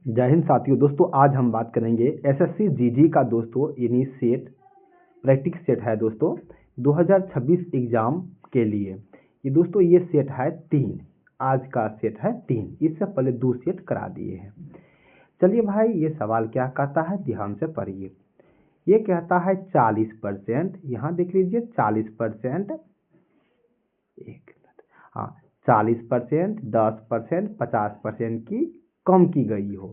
जय हिंद साथियों। दोस्तों आज हम बात करेंगे एसएससी जीडी का दोस्तों यानी सेट प्रैक्टिस सेट है दोस्तों 2026 एग्जाम के लिए। ये दोस्तों ये सेट है 3, आज का सेट है 3, इससे पहले 2 सेट करा दिए हैं। चलिए भाई ये सवाल क्या कहता है ध्यान से पढ़िए। ये कहता है 40%, यहाँ देख लीजिए 40%, हाँ 40%, 10%, 50% की कम की गई हो।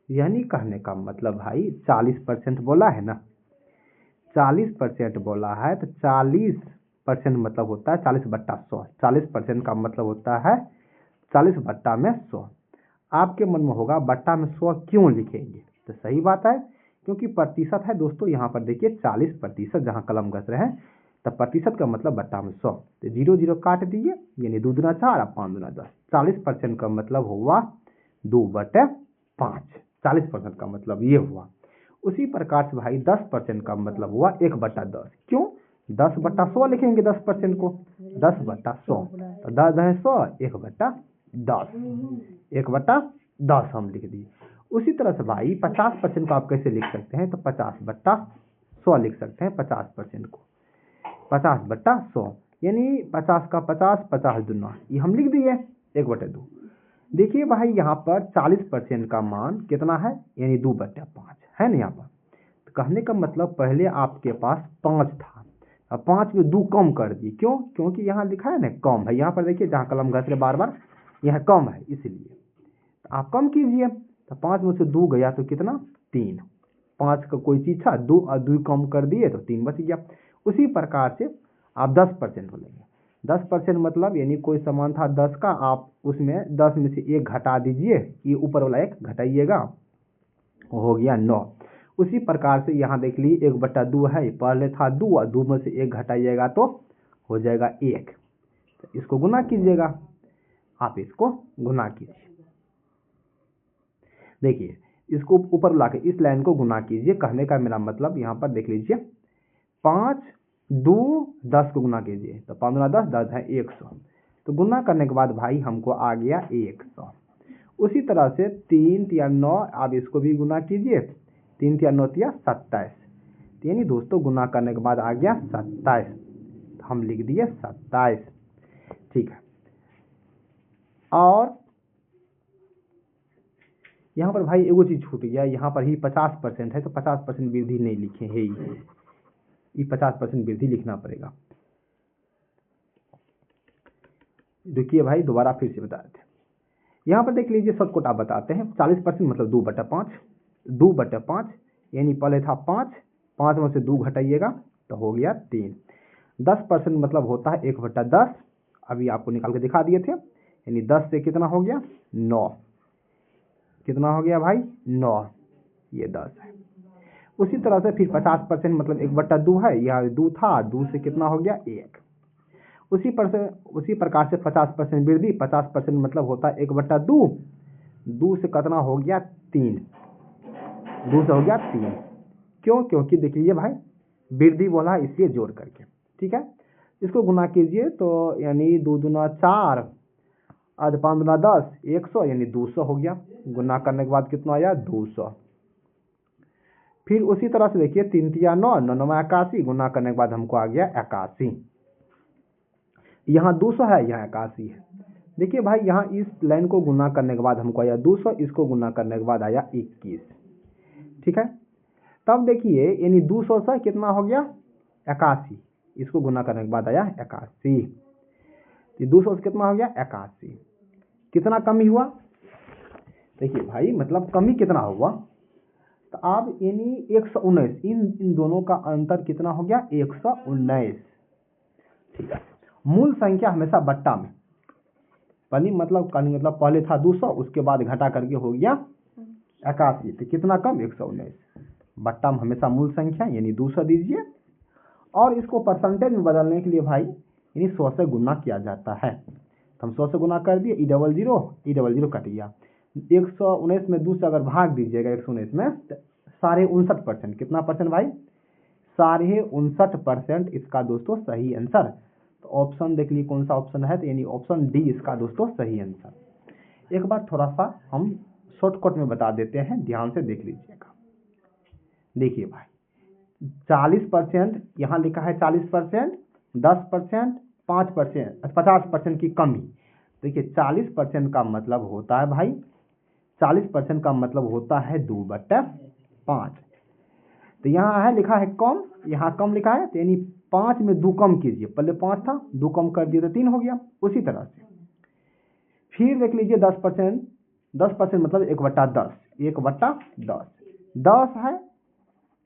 यानी कहने का मतलब भाई 40% बोला है ना, 40% बोला है तो 40% मतलब होता है 40/100। 40% का मतलब होता है 40/100। आपके मन में होगा बट्टा में 100 क्यों लिखेंगे, तो सही बात है क्योंकि प्रतिशत है दोस्तों। यहाँ पर देखिए 40%, जहाँ कलम घस रहे हैं तो प्रतिशत का मतलब बट्टा में 100, तो 0 0 काट दिए, यानी 2 दूना 4 और 5 दूना 10। 40% का मतलब हुआ 2/5, 40% का मतलब ये हुआ। उसी प्रकार से भाई 10% का मतलब हुआ 1/10। क्यों 10/100 लिखेंगे 10% को, 10/100 तो 10 है 100, 1/10, 1/10 हम लिख दिए। उसी तरह से भाई 50% को आप कैसे लिख सकते हैं, तो 50/100 लिख सकते हैं 50% को, 50/100 यानी 50 का 50, 50 दूना, ये हम लिख दिए 1/2। देखिए भाई यहाँ पर 40% का मान कितना है, यानी 2/5 है ना। यहाँ पर तो कहने का मतलब पहले आपके पास 5 था, अब 5 में 2 कम कर दिए। क्यों, क्योंकि यहाँ लिखा है ना कम है। यहाँ पर देखिए जहाँ कलम घस रहे बार बार, यह कम है इसलिए तो आप कम कीजिए। तो 5 में से 2 गया तो कितना 3, 5 का कोई चीज था 2 और 2 कम कर दिए तो 3 बच गया। उसी प्रकार से आप 10% हो लेंगे। 10% मतलब यानी कोई सामान था 10 का, आप उसमें 10 में से 1 घटा दीजिए, ये ऊपर वाला 1 घटाइएगा, हो गया 9। उसी प्रकार से यहाँ देख लीजिए 1/2 है, पहले था 2 और 2 में से 1 घटाइएगा तो हो जाएगा 1। तो इसको गुना कीजिएगा, आप इसको गुना कीजिए। देखिए इसको ऊपर ला के इस लाइन को गुना कीजिए। कहने का मेरा मतलब यहाँ पर देख लीजिए 5 2 10 को गुना कीजिए तो 5 दूना 10, 10 है 100। तो गुना करने के बाद भाई हमको आ गया 100। उसी तरह से 3 या 9, आप इसको भी गुना कीजिए, 3 या 9 या 27, यानी दोस्तों गुना करने के बाद आ गया 27, तो हम लिख दिए 27। ठीक है, और यहाँ पर भाई एगो चीज छूट गया, यहाँ पर ही 50% है तो 50% वृद्धि नहीं लिखे है, ये 50% वृद्धि लिखना पड़ेगा। देखिए भाई दोबारा फिर से बता देते हैं। यहाँ पर देख लीजिए शॉर्टकट आप बताते हैं। 40% मतलब 2/5, 2/5 यानी पहले था 5, 5 में से 2 घटाइएगा तो हो गया 3। 10% मतलब होता है 1/10, अभी आपको निकाल के दिखा दिए थे, यानी 10 से कितना हो गया 9, कितना हो गया भाई 9, ये 10 है। उसी तरह से फिर 50% मतलब 1/2 है, यह 2 था, 2 से कितना हो गया 1। उसी प्रकार से 50% वृद्धि, 50% मतलब होता है 1/2, 2 से कितना हो गया 3, 2 से हो गया 3। क्यों, क्योंकि देख लीजिए भाई वृद्धि बोला इसलिए जोड़ करके। ठीक है, इसको गुना कीजिए तो यानी 2 दूना 4 आज 5 दूना 10, 100 यानी 200 हो गया। गुना करने के बाद कितना आया 200। फिर उसी तरह से देखिए 3 या 9, 9 9 81, गुना करने के बाद हमको आ गया 81। यहाँ 200 है, यहाँ 81 है। देखिए भाई यहाँ इस लाइन को गुना करने के बाद हमको आया 200, इसको गुना करने के बाद आया 21। ठीक है, तब देखिए यानी 200 से कितना हो गया 81, इसको गुना करने के बाद आया 81। 200 से कितना हो गया 81, कितना कमी हुआ देखिए भाई, मतलब कमी कितना हुआ, तो अब यानी 119, इन दोनों का अंतर कितना हो गया 119। ठीक है, मूल संख्या हमेशा बट्टा में, मतलब पहले था 200, उसके बाद घटा करके हो गया 81, तो कितना कम 119। बट्टा में हमेशा मूल संख्या यानी 200 दीजिए, और इसको परसेंटेज में बदलने के लिए भाई यानी 100 से गुना किया जाता है। तो हम 100 से गुना कर दिए, ई00 कट गया। 119 में 2 से अगर भाग दीजिएगा 119 में, 59.5%, कितना परसेंट भाई 59.5% इसका दोस्तों सही आंसर। तो ऑप्शन देख लीजिए कौन सा ऑप्शन है, तो यानी ऑप्शन डी इसका दोस्तों सही आंसर। एक बार थोड़ा सा हम शॉर्टकट में बता देते हैं, ध्यान से देख लीजिएगा। देखिए भाई 40%, यहाँ लिखा है 40%, 10%, 5%, 50% की कमी। देखिए 40% का मतलब होता है भाई, 40% का मतलब होता है 2/5। तो यहाँ है लिखा है कम, यहाँ कम लिखा है, तो यानी 5 में 2 कम कीजिए, पहले 5 था 2 कम कर दिए तो 3 हो गया। उसी तरह से फिर देख लीजिए 10%, 10% मतलब 1/10, 1/10, 10 है,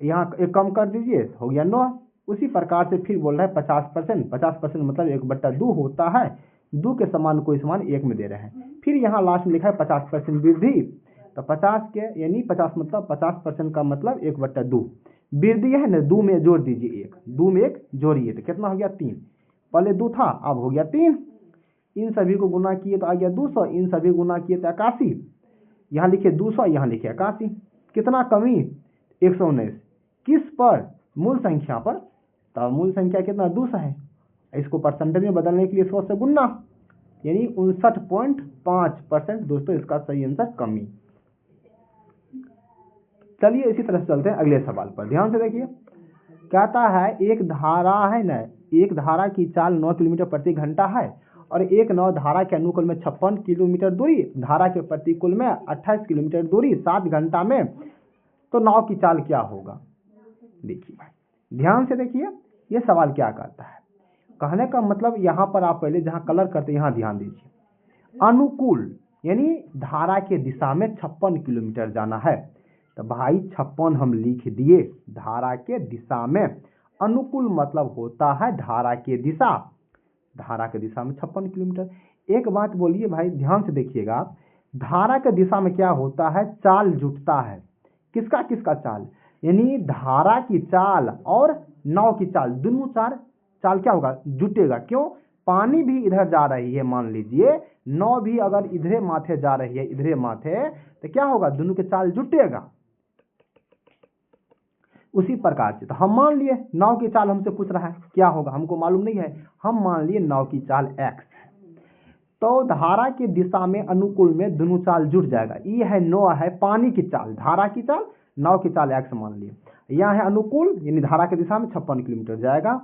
यहाँ एक कम कर दीजिए हो गया 9। उसी प्रकार से फिर बोल रहा है 50%, 50% मतलब 1/2 होता है, 2 के समान कोई समान 1 में दे रहे हैं। फिर यहाँ लास्ट में लिखा है 50% वृद्धि, तो 50 के यानी 50 मतलब 50% का मतलब 1/2 वृद्धि है ना, 2 में जोड़ दीजिए 1, 2 में 1 जोड़िए तो कितना हो गया 3, पहले 2 था अब हो गया 3। इन सभी को गुना किए तो आ गया 200, इन सभी गुना किए तो 81, यहाँ लिखिए 200, यहाँ लिखिए 81, कितना कमी 119, किस पर, मूल संख्या पर, तो मूल संख्या कितना 200 है, इसको परसेंटेज में बदलने के लिए 100 से गुना, यानी 59.5% दोस्तों इसका सही आंसर कमी। चलिए इसी तरह से चलते हैं अगले सवाल पर, ध्यान से देखिए। कहता है एक धारा है ना, एक धारा की चाल 9 किलोमीटर प्रति घंटा है और एक नाव धारा के अनुकूल में 56 किलोमीटर दूरी, धारा के प्रतिकूल में 28 किलोमीटर दूरी 7 घंटा में, तो नाव की चाल क्या होगा। देखिए भाई ध्यान से देखिए ये सवाल क्या कहता है। कहने का मतलब यहाँ पर आप पहले जहाँ कलर करते हैं यहाँ ध्यान दीजिए, अनुकूल यानी धारा के दिशा में 56 किलोमीटर जाना है, तो भाई 56 हम लिख दिए, धारा के दिशा में, अनुकूल मतलब होता है धारा के दिशा, धारा के दिशा में 56 किलोमीटर। एक बात बोलिए भाई ध्यान से देखिएगा, धारा के दिशा में क्या होता है, चाल जुटता है, किसका किसका चाल, यानी धारा की चाल और नाव की चाल, दोनों चाल क्या होगा जुटेगा। क्यों, पानी भी इधर जा रही है, मान लीजिए नाव भी अगर इधरे माथे जा रही है, इधरे माथे, तो क्या होगा दोनों के चाल जुटेगा। उसी प्रकार से तो हम मान लिए नाव की चाल हमसे पूछ रहा है क्या होगा, हमको मालूम नहीं है, हम मान लिए नाव की चाल x है, तो धारा की दिशा में अनुकूल में दोनों चाल जुट जाएगा। ये है 9 है पानी की चाल, धारा की चाल, नाव की चाल x मान लिए, यहाँ है अनुकूल यानी धारा की दिशा में 56 किलोमीटर जाएगा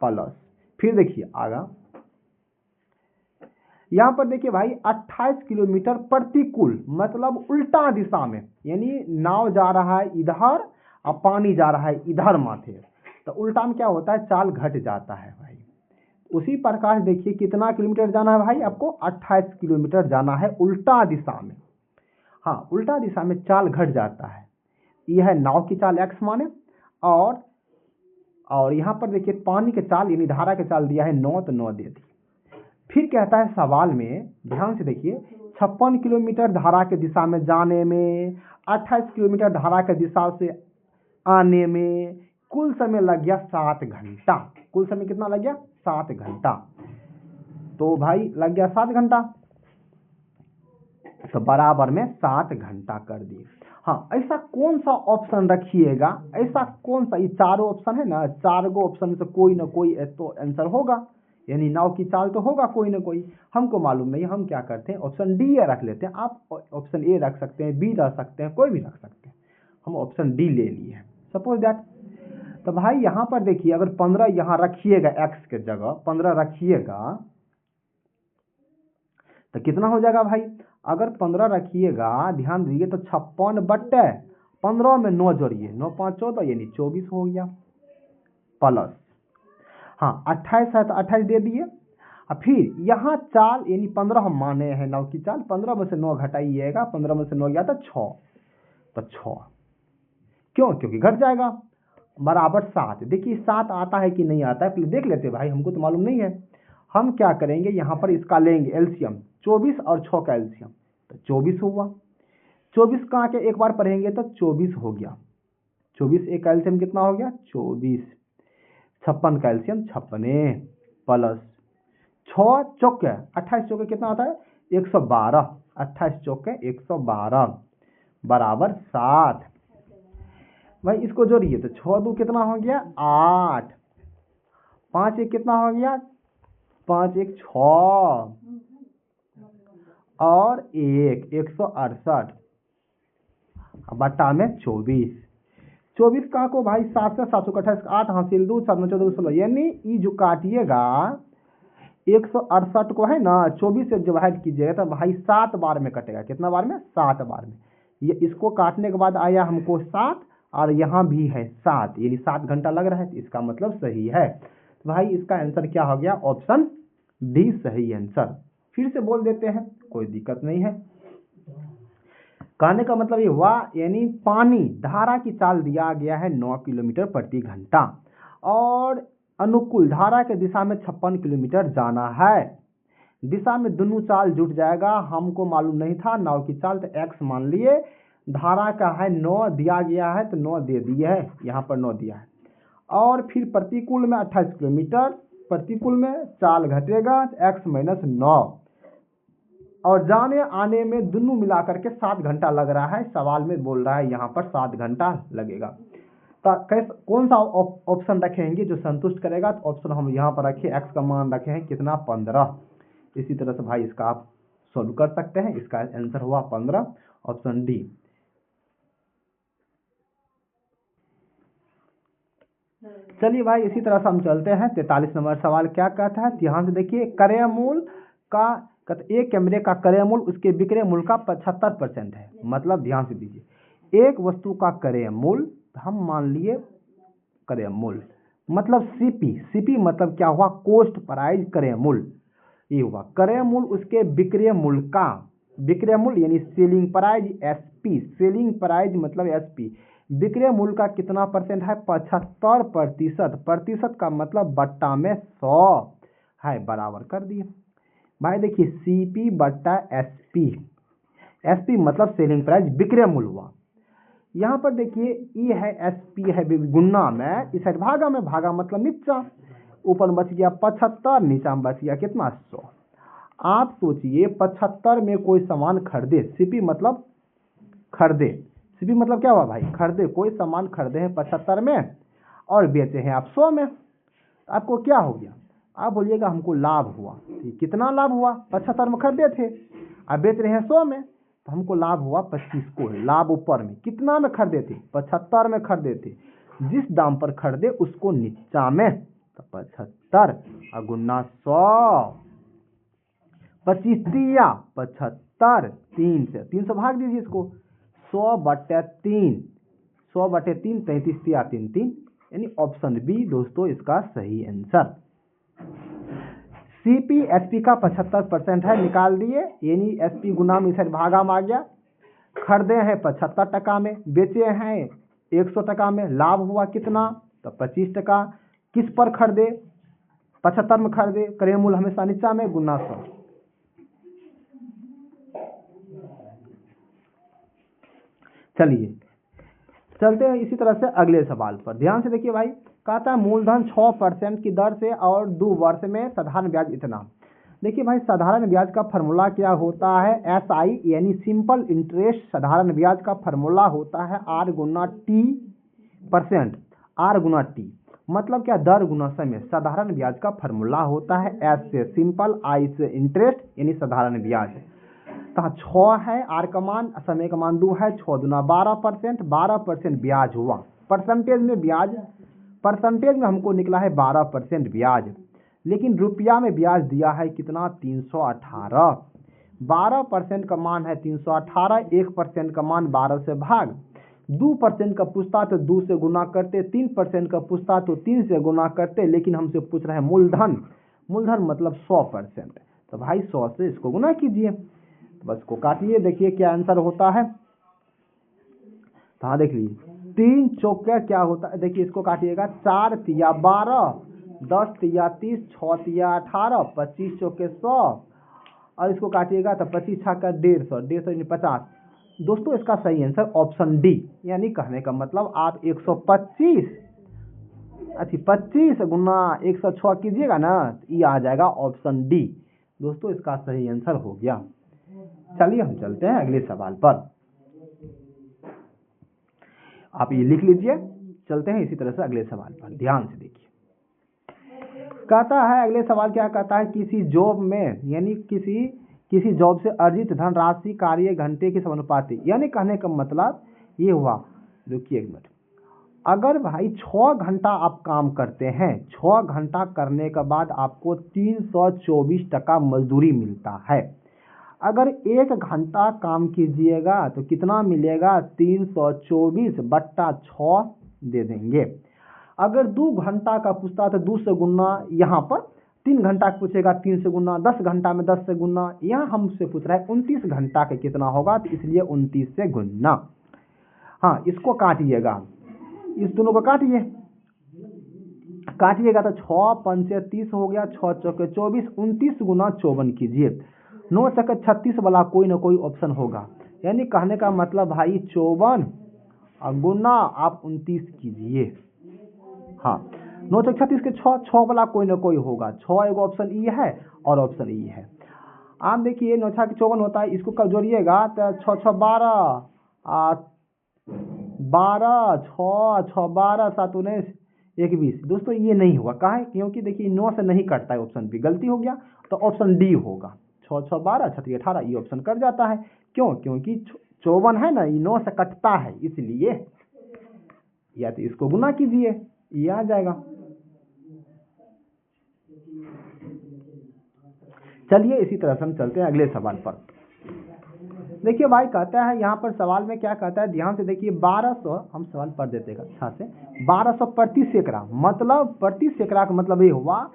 प्लस, फिर देखिए आगा यहाँ पर देखिए भाई 28 किलोमीटर प्रतिकूल मतलब उल्टा दिशा में, यानी नाव जा रहा है इधर और पानी जा रहा है इधर माथे, तो उल्टा में क्या होता है चाल घट जाता है भाई। उसी प्रकार देखिए कितना किलोमीटर जाना है भाई आपको, 28 किलोमीटर जाना है उल्टा दिशा में। हाँ उल्टा दिशा में चाल घट जाता है, यह है नाव की चाल x माने, और यहाँ पर देखिए पानी के चाल यानी धारा के चाल दिया है 9, तो 9 दे दी। फिर कहता है सवाल में ध्यान से देखिए 56 किलोमीटर धारा के दिशा में जाने में, 28 किलोमीटर धारा के दिशा से आने में कुल समय लग गया 7 घंटा। कुल समय कितना लग गया 7 घंटा, तो भाई लग गया 7 घंटा, तो बराबर में 7 घंटा कर दिए। हाँ ऐसा कौन सा ऑप्शन रखिएगा, ऐसा कौन सा, ये चारों ऑप्शन है ना, 4 गो ऑप्शन में से कोई ना कोई तो आंसर होगा, यानी नाव की चाल तो होगा कोई ना कोई, हमको मालूम नहीं, हम क्या करते हैं ऑप्शन डी रख लेते हैं। आप ऑप्शन ए रख सकते हैं, बी रख सकते हैं, कोई भी रख सकते हैं, हम ऑप्शन डी ले लिए सपोज दैट। तो भाई यहाँ पर देखिए अगर 15 यहाँ रखिएगा x के जगह 15 रखिएगा तो कितना हो जाएगा भाई, अगर 15 रखिएगा ध्यान दीजिए तो 56/15 में 9 जोड़िए, 9 5 14 यानी 24 हो गया प्लस, हाँ 28 है तो 28 दे दिए, और फिर यहाँ चाल यानी 15 हम माने हैं नाव की चाल, 15 में से 9 घटाइएगा, 15 में से 9 गया तो 6, तो 6 क्यों, क्योंकि घट जाएगा बराबर 7। देखिए 7 आता है कि नहीं आता है पहले देख लेते भाई, हमको तो मालूम नहीं है। हम क्या करेंगे यहाँ पर इसका लेंगे एलसीएम, 24 और 6 का एलसीएम, तो 24 हुआ, 24 का आके एक बार पढ़ेंगे तो 24 हो गया, 24 एक का एलसीएम कितना हो गया 24, 56 का एलसीएम 56 प्लस 6 चौके 28 चौके कितना आता है 112, 28 चौके 112 बराबर 7। भाई इसको जोड़िए तो 6 2 कितना हो गया 8, 5 1 कितना हो गया 5 1 6 और 1 168, बट्टा में 24। 24 का को भाई 7 से 728 8 हासिल 2 7 14 16, यानी ये जो काटिएगा 168 को है ना 24 से डिवाइड कीजिएगा तो भाई 7 बार में कटेगा। कितना बार में? 7 बार में। ये इसको काटने के बाद आया हमको 7 और यहाँ भी है 7, यानी 7 घंटा लग रहा है, तो इसका मतलब सही है। तो भाई इसका आंसर क्या हो गया? ऑप्शन डी सही आंसर। फिर से बोल देते हैं, कोई दिक्कत नहीं है। कहने का मतलब ये हुआ, यानी पानी धारा की चाल दिया गया है 9 किलोमीटर प्रति घंटा और अनुकूल धारा के दिशा में 56 किलोमीटर जाना है। दिशा में दोनों चाल जुट जाएगा। हमको मालूम नहीं था नाव की चाल, तो x मान लिए। धारा का है 9 दिया गया है तो 9 दे दिया है, यहाँ पर 9 दिया है। और फिर प्रतिकूल में 28 किलोमीटर, प्रतिकूल में चाल घटेगा x - 9 और जाने आने में दोनों मिलाकर के 7 घंटा लग रहा है। सवाल में बोल रहा है यहाँ पर 7 घंटा लगेगा। तो कौन सा ऑप्शन रखेंगे जो संतुष्ट करेगा? तो ऑप्शन हम यहाँ पर रखे, x का मान रखे हैं कितना? 15। इसी तरह से भाई इसका आप सॉल्व कर सकते हैं। इसका आंसर हुआ 15, ऑप्शन डी। चलिए भाई इसी तरह से हम चलते हैं। 43 नंबर सवाल क्या कहता है? ध्यान से देखिए, क्रय मूल का एक कैमरे का क्रय मूल उसके विक्रय मूल का 75% है। मतलब ध्यान से दीजिए, एक वस्तु का क्रय मूल हम मान लिए क्रय मूल, मतलब सीपी मतलब क्या हुआ? कॉस्ट प्राइस क्रय मूल। ये हुआ क्रय मूल उसके विक्रय मूल का, विक्रय मूल यानी selling price SP, selling price मतलब एसपी। विक्रय मूल का कितना परसेंट है? 75%। प्रतिशत का मतलब बट्टा में 100 है, बराबर कर दिए। भाई देखिए सीपी बट्टा एसपी, एसपी मतलब सेलिंग प्राइस विक्रय मूल्य हुआ। यहाँ पर देखिए ई है एसपी है गुना में, इस साइड भागा में, भागा मतलब नीचा, ऊपर बच गया 75, नीचा में बच गया कितना? 100। आप सोचिए 75 में कोई सामान खरीदे, सीपी मतलब खरीदे, सीपी मतलब क्या हुआ भाई? खरीदे, कोई सामान खरीदे हैं 75 में और बेचे हैं आप 100 में, आपको क्या हो गया? आप बोलिएगा हमको लाभ हुआ। कितना लाभ हुआ? 75 में खरीदे थे, अब बेच रहे हैं 100 में, तो हमको लाभ हुआ 25 को। लाभ ऊपर में कितना में खरीदे थे? 75 में खरीदे थे। जिस दाम पर खरीदे उसको नीचा में, तो 75 और गुना 100, 25 तिया 75, 3 से 300 भाग दीजिए इसको, 100/3, 100/3, 33 तिया 3 3, यानी ऑप्शन बी दोस्तों इसका सही आंसर। सीपी एसपी का 75% है, निकाल दिए, यानी एसपी गुना में इधर भागा में आ गया। खरीदे हैं 75 टका में, बेचे हैं 100 टका में, लाभ हुआ कितना? तो 25 टका। किस पर खरीदे? 75 में खरीदे, क्रय मूल्य हमेशा नीचा में, गुना 100। चलिए चलते हैं इसी तरह से अगले सवाल पर। ध्यान से देखिए भाई, कहता है मूलधन 6% की दर से और 2 वर्ष में साधारण ब्याज इतना। देखिए भाई साधारण ब्याज का फॉर्मूला क्या होता है? एसआई यानी सिंपल इंटरेस्ट। साधारण ब्याज का फॉर्मूला होता है आर गुना टी परसेंट, आर गुना टी मतलब क्या? दर गुना समय। साधारण ब्याज का फॉर्मूला होता है एस से सिंपल, आई से इंटरेस्ट यानी साधारण ब्याज। तो 6 है आर का मान, समय का मान 2 है, 6 दूना 12%, 12% ब्याज हुआ। परसेंटेज में ब्याज, परसेंटेज में हमको निकला है 12% ब्याज, लेकिन रुपया में ब्याज दिया है कितना? 318। 12% का मान है 318, 1% का मान 12 से भाग, 2% का पूछता तो 2 से गुना करते, 3% का पूछता तो 3 से गुना करते, लेकिन हमसे पूछ रहे हैं मूलधन, मूलधन मतलब 100%, तो भाई 100 से इसको गुना कीजिए, बस को काटिए, देखिए क्या आंसर होता है। तो हाँ देख लीजिए 3 चौके क्या होता है, देखिए इसको काटिएगा, 4 तिया 12, 10 तिया 30, 6 तिया 18, 25 चौके 100 और इसको काटिएगा तो 25 छक्का 150, 150 यानी 50। दोस्तों इसका सही आंसर ऑप्शन डी, यानी कहने का मतलब आप 125 25 गुना 106 कीजिएगा ना, ये आ जाएगा ऑप्शन डी। दोस्तों इसका सही आंसर हो गया। चलिए हम चलते हैं अगले सवाल पर, आप ये लिख लीजिए। चलते हैं इसी तरह से अगले सवाल पर, ध्यान से देखिए। कहता है अगले सवाल क्या कहता है? किसी जॉब में यानी किसी जॉब से अर्जित धनराशि कार्य घंटे के समानुपाती, यानी कहने का मतलब ये हुआ। रुकिए 1 मिनट। अगर भाई 6 घंटा आप काम करते हैं, 6 घंटा करने के बाद आपको 324 टका मजदूरी मिलता है। अगर 1 घंटा काम कीजिएगा तो कितना मिलेगा, 324 बट्टा 6 दे देंगे। अगर 2 घंटा का पूछता तो 2 से गुना, यहाँ पर 3 घंटा का पूछेगा 3 से गुना, 10 घंटा में 10 से गुना, यहाँ हमसे पूछ रहा है 29 घंटा का कितना होगा, तो इसलिए 29 से गुना। हाँ, इसको काटिएगा, इस दोनों को काटिए, काटिएगा तो 6 पंचे 30 हो गया, 6 चौके 24, 29 गुना 54 कीजिए। 9 चौके 36 वाला कोई ना कोई ऑप्शन होगा, यानी कहने का मतलब भाई 54 और गुना आप 29 कीजिए। हाँ, 9 चौके 36 के 6 वाला कोई ना कोई होगा, 6 एगो ऑप्शन ई है और ऑप्शन ई है। आप देखिए 9 छः 54 होता है, इसको कब जोड़िएगा तो 6 6 12, 12 6 6 12 7 19 21। दोस्तों ये नहीं होगा, कहा है, क्योंकि देखिए 9 से नहीं कटता है, ऑप्शन बी गलती हो गया, तो ऑप्शन डी होगा। 6 6 12 6 18 ये ऑप्शन कट जाता है, क्यों, क्योंकि 54 है ना, ये 9 से कटता है, इसलिए या तो इसको गुना कीजिए, ये आ जाएगा। चलिए इसी तरह से हम चलते हैं अगले सवाल पर। देखिए भाई कहता है यहाँ पर सवाल में क्या कहता है, ध्यान से देखिए। 1200, हम सवाल पढ़ देते हैं अच्छा से। 1200 प्रति सैकड़ा, मतलब प्रति सैकड़ा का मतलब ये हुआ,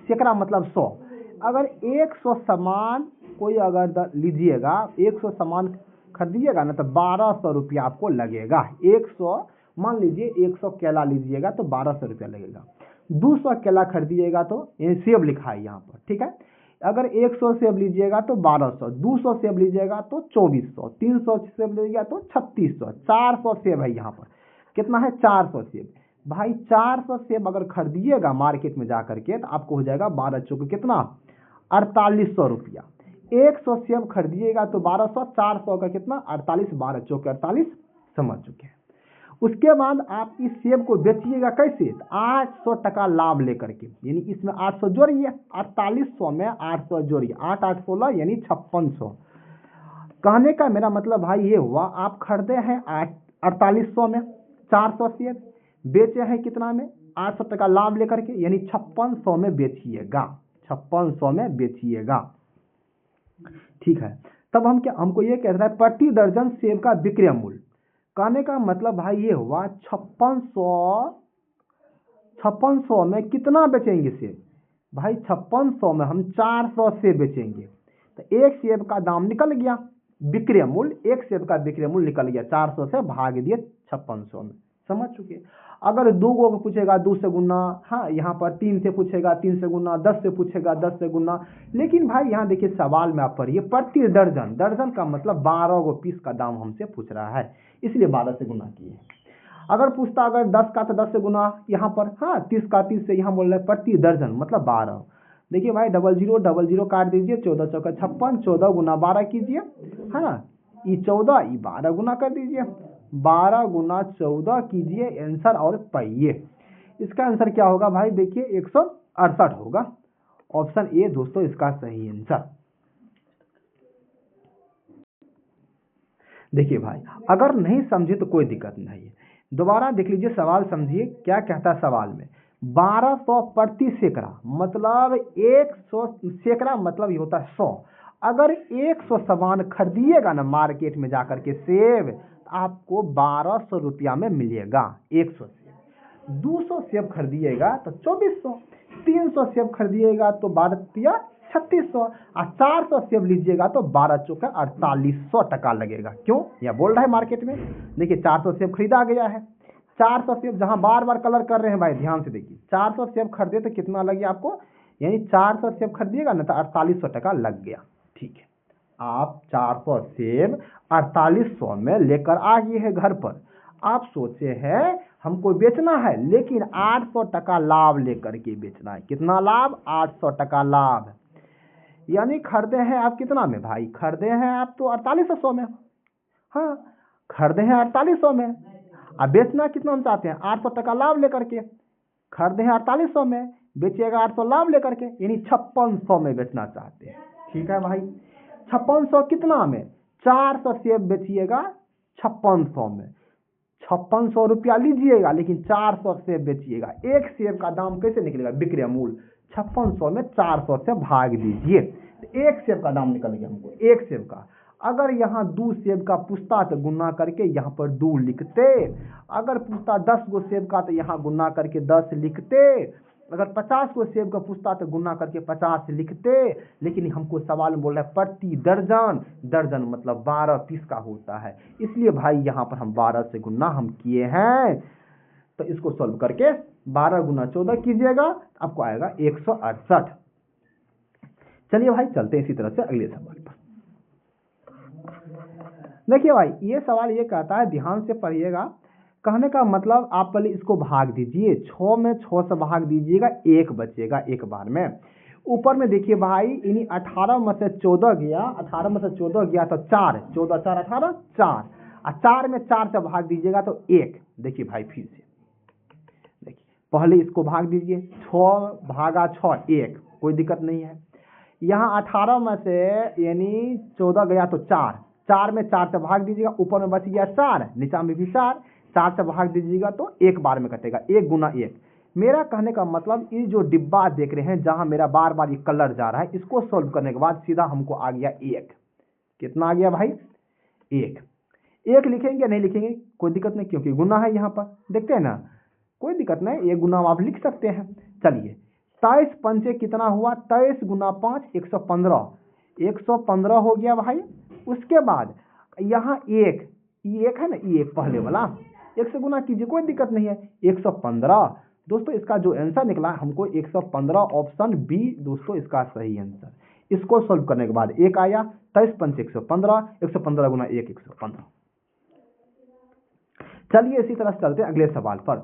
सैकड़ा मतलब 100। अगर 100 सामान कोई अगर लीजिएगा, 100 सामान खरीदिएगा ना, तो 1200 रुपया आपको लगेगा। 100 मान लीजिए 100 केला लीजिएगा तो 1200 रुपया लगेगा। 200 केला खरीदिएगा तो ये सेब लिखा है यहाँ पर, ठीक है। अगर 100 सेब लीजिएगा तो 1200, 200 सेब लीजिएगा तो 2400, 300 सेब लीजिएगा तो 3600, 400 सेब है यहाँ पर। कितना है, 400 सेब। भाई 400 सेब अगर खरीदिएगा मार्केट में जा करके तो आपको हो जाएगा 12 चौके कितना, 4800 रुपया। 100 सेब खरीदिएगा तो 1200, 400 का कितना 48, 12 चौके 48, समझ चुके हैं। उसके बाद आप इस सेब को बेचिएगा कैसे, 800 टका लाभ लेकर के, यानी इसमें 800 जोड़िए, 4800 में 800 जोड़िए, 8 8 16 यानी 5600। कहने का मेरा मतलब भाई ये हुआ, आप खरीदे हैं 4800 में 400 सेब, बेचे हैं कितना में, 800 टका लाभ लेकर के, यानी 5600 में बेचिएगा, 5600 में बेचिएगा, ठीक है। तब हम क्या, हमको ये कह रहा है प्रति दर्जन सेब का विक्रय मूल्य। कहने का मतलब भाई ये हुआ 5600 में कितना बेचेंगे सेब, भाई 5600 में हम 400 सेब बेचेंगे, तो एक सेब का दाम निकल गया, विक्रय मूल्य, एक सेब का विक्रय मूल्य निकल गया, 400 से भाग दिए 5600 में, समझ चुके। अगर 2 को पूछेगा 2 से गुना, हाँ यहाँ पर 3 से पूछेगा 3 से गुना, 10 से पूछेगा 10 से गुना। लेकिन भाई यहाँ देखिए सवाल में आप पढ़िए प्रति दर्जन, दर्जन का मतलब 12 गो पीस का दाम हमसे पूछ रहा है, इसलिए 12 से गुना किए। अगर पूछता अगर 10 का तो 10 से गुना, यहाँ पर हाँ 30 का 30 से, यहाँ बोल रहे प्रति दर्जन मतलब 12। देखिए भाई 00 काट दीजिए, 14 चौका 56, 14 गुना 12 कीजिए, है ना, ये 14, ये 12 गुना कर दीजिए, 12 गुना 14 कीजिए आंसर और पाइए। इसका आंसर क्या होगा भाई, देखिए 168 होगा। ऑप्शन ए दोस्तों इसका सही आंसर। देखिए भाई अगर नहीं समझे तो कोई दिक्कत नहीं है, दोबारा देख लीजिए सवाल, समझिए क्या कहता है सवाल में। 1200 प्रति सैकड़ा मतलब 100 सैकड़ा मतलब ये होता है 100। अगर 100 सामान खरीदिएगा ना मार्केट में जाकर के सेब, आपको 1200 रुपया में मिलेगा 100 सेब। 200 सेब खरीदिएगा तो 2400, 300 सेब खरीदिएगा तो 12 3600, और 400 सेब लीजिएगा तो 12 चौका 4800 टका लगेगा। क्यों, यह बोल रहा है मार्केट में। देखिए 400 सेब खरीदा गया है, 400 सेब जहां बार बार कलर कर रहे हैं भाई, ध्यान से देखिए 400 सेब खरीदे तो कितना लगे आपको, यानी 400 सेब खरीदिएगा ना तो 4800 टका लग गया, ठीक है। आप 400 सेब 4800 में लेकर आ गए हैं घर पर, आप सोचे हैं हमको बेचना है, लेकिन 800 टका लाभ लेकर के बेचना है। कितना लाभ, 800 टका लाभ, यानी खरीदे हैं आप कितना में भाई, खरीदे हैं आप तो 4800 में, हाँ खरीदे हैं 4800 में, अब बेचना कितना हम चाहते हैं, 800 टका लाभ लेकर के। खरीदे हैं 4800 में, बेचिएगा 800 लाभ लेकर के, यानी 5600 में बेचना चाहते हैं, ठीक है भाई। 5600 कितना में, 400 सेब बेचिएगा 5600 में, 5600 रुपया लीजिएगा, लेकिन 400 सेब बेचिएगा। एक सेब का दाम कैसे निकलेगा? विक्रय मूल्य 5600 में 400 से भाग दीजिए, तो एक सेब का दाम निकल गया हमको, एक सेब का। अगर यहाँ 2 सेब का पूछता तो गुना करके यहाँ पर 2 लिखते, अगर पूछता 10 गो सेब का तो यहाँ गुना करके 10 लिखते, अगर 50 गो सेब का पूछता तो गुना करके 50 लिखते। लेकिन हमको सवाल में बोल रहा है प्रति दर्जन, दर्जन मतलब 12 पीस का होता है, इसलिए भाई यहाँ पर हम 12 से गुना हम किए हैं। तो इसको सॉल्व करके 12 गुना 14 कीजिएगा, आपको आएगा 168। चलिए भाई चलते हैं इसी तरह से अगले सवाल पर। देखिए भाई ये सवाल ये कहता है, ध्यान से पढ़िएगा, कहने का मतलब आप पहले इसको भाग दीजिए, 6 में 6 से भाग दीजिएगा, 1 बचेगा एक बार में। ऊपर में देखिए भाई इन्हीं 18 में से 14 गया, 18 में से 14 गया तो 4, 14 4 18 4, और 4 में 4 से भाग दीजिएगा तो 1। देखिए भाई फिर से देखिए, पहले इसको भाग दीजिए, 6 भागा 6 1, कोई दिक्कत नहीं है। यहाँ 18 में से यानी 14 गया तो 4, 4 में 4 से भाग दीजिएगा, ऊपर में बच गया 4, नीचा में भी 4, 4 से भाग दीजिएगा तो एक बार में कटेगा, 1 गुना 1। मेरा कहने का मतलब ये जो डिब्बा देख रहे हैं जहां मेरा बार बार ये कलर जा रहा है, इसको सॉल्व करने के बाद सीधा हमको आ गया 1। कितना आ गया भाई? 1। 1 लिखेंगे नहीं लिखेंगे कोई दिक्कत नहीं, क्योंकि गुना है यहाँ पर, देखते हैं ना, कोई दिक्कत नहीं, 1 गुना आप लिख सकते हैं। चलिए 23 पंचे कितना हुआ? 23 गुना 5 115, 115 हो गया भाई। उसके बाद यहाँ 1 है ना, 1 पहले वाला, 1 से गुना कीजिए, कोई दिक्कत नहीं है, 115। दोस्तों इसका जो आंसर निकला हमको 115, ऑप्शन बी दोस्तों इसका सही आंसर। इसको सॉल्व करने के बाद 1 आया, 23 पंच 115, 115 गुना 1 115। चलिए इसी तरह चलते हैं अगले सवाल पर।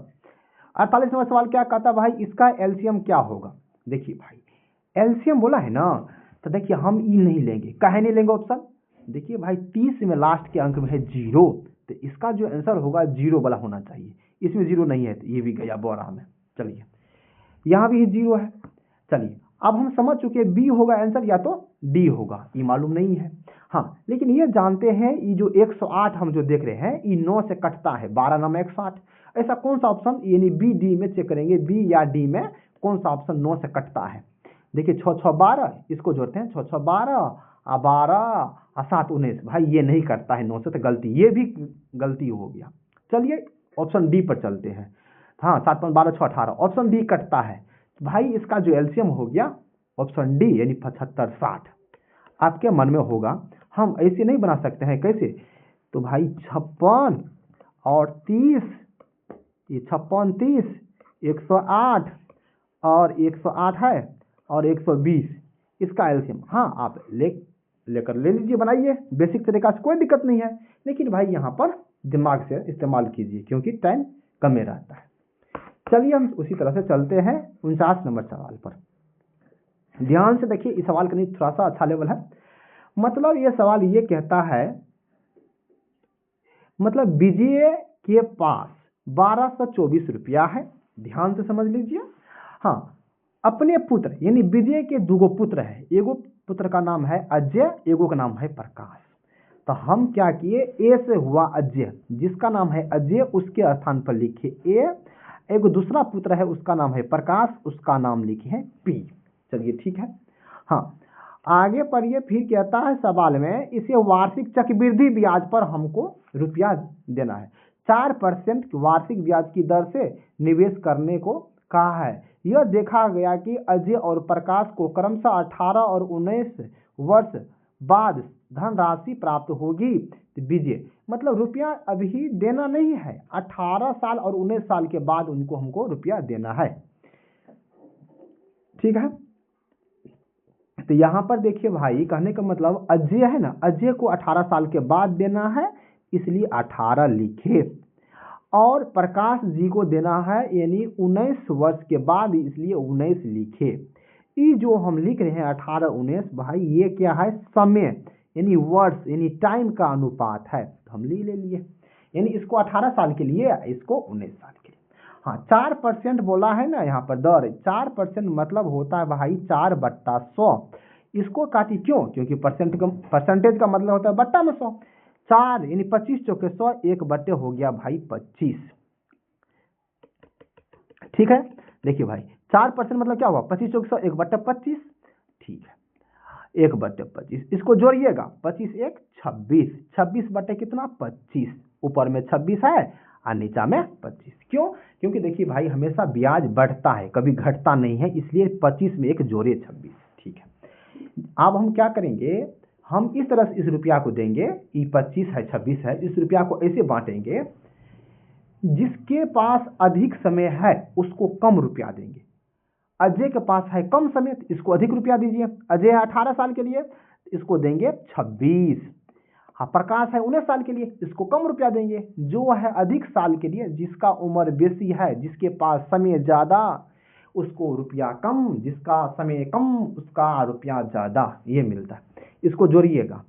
48वां सवाल क्या कहता भाई, इसका एलसीएम क्या होगा? देखिए भाई एलसीएम बोला है ना, तो देखिए हम ई नहीं लेंगे, काहे नहीं लेंगे ऑप्शन? देखिए भाई 30 में लास्ट के अंक में है 0, तो इसका जो आंसर होगा 0 वाला होना चाहिए, इसमें 0 नहीं है तो ये भी गया बोरा में। चलिए यहाँ भी 0 है। चलिए अब हम समझ चुके बी होगा आंसर या तो डी होगा, ये मालूम नहीं है। हाँ लेकिन ये जानते हैं ये जो 108 हम जो देख रहे हैं ये 9 से कटता है, 12 9 में 108। ऐसा कौन सा ऑप्शन यानी बी डी में चेक करेंगे, बी या डी में कौन सा ऑप्शन 9 से कटता है? देखिए 6 6 12, इसको जोड़ते हैं, 6 6 12 और 12 और 7 19, भाई ये नहीं कटता है 9 से, तो गलती, ये भी गलती हो गया। चलिए ऑप्शन डी पर चलते हैं। हाँ 7 5 12 6 18, ऑप्शन डी कटता है, भाई इसका जो एलसीएम हो गया ऑप्शन डी यानी 75 60। आपके मन में होगा हम ऐसे नहीं बना सकते हैं, कैसे? तो भाई 56 और 30, ये 56 30 108 और 108 है और 120, इसका एलसीएम हाँ आप लेकर ले लीजिए, बनाइए बेसिक तरीका से, कोई दिक्कत नहीं है। लेकिन भाई यहाँ पर दिमाग से इस्तेमाल कीजिए क्योंकि टाइम कम ही रहता है। चलिए हम उसी तरह से चलते हैं 49 नंबर सवाल पर। ध्यान से देखिए इस सवाल का नहीं थोड़ा सा अच्छा लेवल है। मतलब ये सवाल ये कहता है, मतलब विजय के पास 1224 रुपया है, ध्यान से समझ लीजिए। हाँ अपने पुत्र यानी विजय के 2 पुत्र है, एगो पुत्र का नाम है अजय, एगो का नाम है प्रकाश। तो हम क्या किए, ए से हुआ अजय, जिसका नाम है अजय उसके स्थान पर लिखे ए, एगो दूसरा पुत्र है उसका नाम है प्रकाश, उसका नाम लिखे हैं पी। चलिए ठीक है। हाँ आगे पढ़िए, फिर कहता है सवाल में इसे वार्षिक चक्रवृद्धि ब्याज पर हमको रुपया देना है, 4% वार्षिक ब्याज की दर से निवेश करने को कहा है। यह देखा गया कि अजय और प्रकाश को क्रमशः 18 और 19 वर्ष बाद धनराशि प्राप्त होगी। विजय मतलब रुपया अभी देना नहीं है, 18 साल और 19 साल के बाद उनको हमको रुपया देना है, ठीक है। तो यहाँ पर देखिए भाई कहने का मतलब अजय है ना, अजय को 18 साल के बाद देना है इसलिए 18 लिखे, और प्रकाश जी को देना है यानी 19 वर्ष के बाद इसलिए 19 लिखे। ये जो हम लिख रहे हैं 18 19, भाई ये क्या है, समय यानी वर्ष यानी टाइम का अनुपात है, तो हम ले लिए, यानी इसको 18 साल के लिए, इसको 19 साल के लिए। हाँ 4% बोला है ना यहाँ पर दर, 4% मतलब होता है भाई 4/100। इसको काटी क्यों, क्योंकि परसेंटेज का मतलब होता है बट्टा में 100। 4 यानी 25 चौके 100, 1 हो गया भाई 25। ठीक है, देखिए भाई 4% मतलब क्या हुआ, 25 चौके 100, 1/25। ठीक है, 1/25, इसको जोड़िएगा, 25 1 26, 26 बटे कितना 25, ऊपर में 26 है और नीचा में 25। क्यों? क्योंकि देखिए भाई हमेशा ब्याज बढ़ता है, कभी घटता नहीं है, इसलिए 25 में एक जोड़े 26। ठीक है, अब हम क्या करेंगे, हम इस तरह से इस रुपया को देंगे, ये 25 है 26 है, इस रुपया को ऐसे बांटेंगे, जिसके पास अधिक समय है उसको कम रुपया देंगे। अजय के पास है कम समय, इसको अधिक रुपया दीजिए। अजय है 18 साल के लिए, इसको देंगे 26। हाँ, प्रकाश है 19 साल के लिए, इसको कम रुपया देंगे। जो है अधिक साल के लिए, जिसका उम्र बेसी है, जिसके पास समय ज्यादा, उसको रुपया कम, जिसका समय कम उसका रुपया ज्यादा, ये मिलता है। इसको जोड़िएगा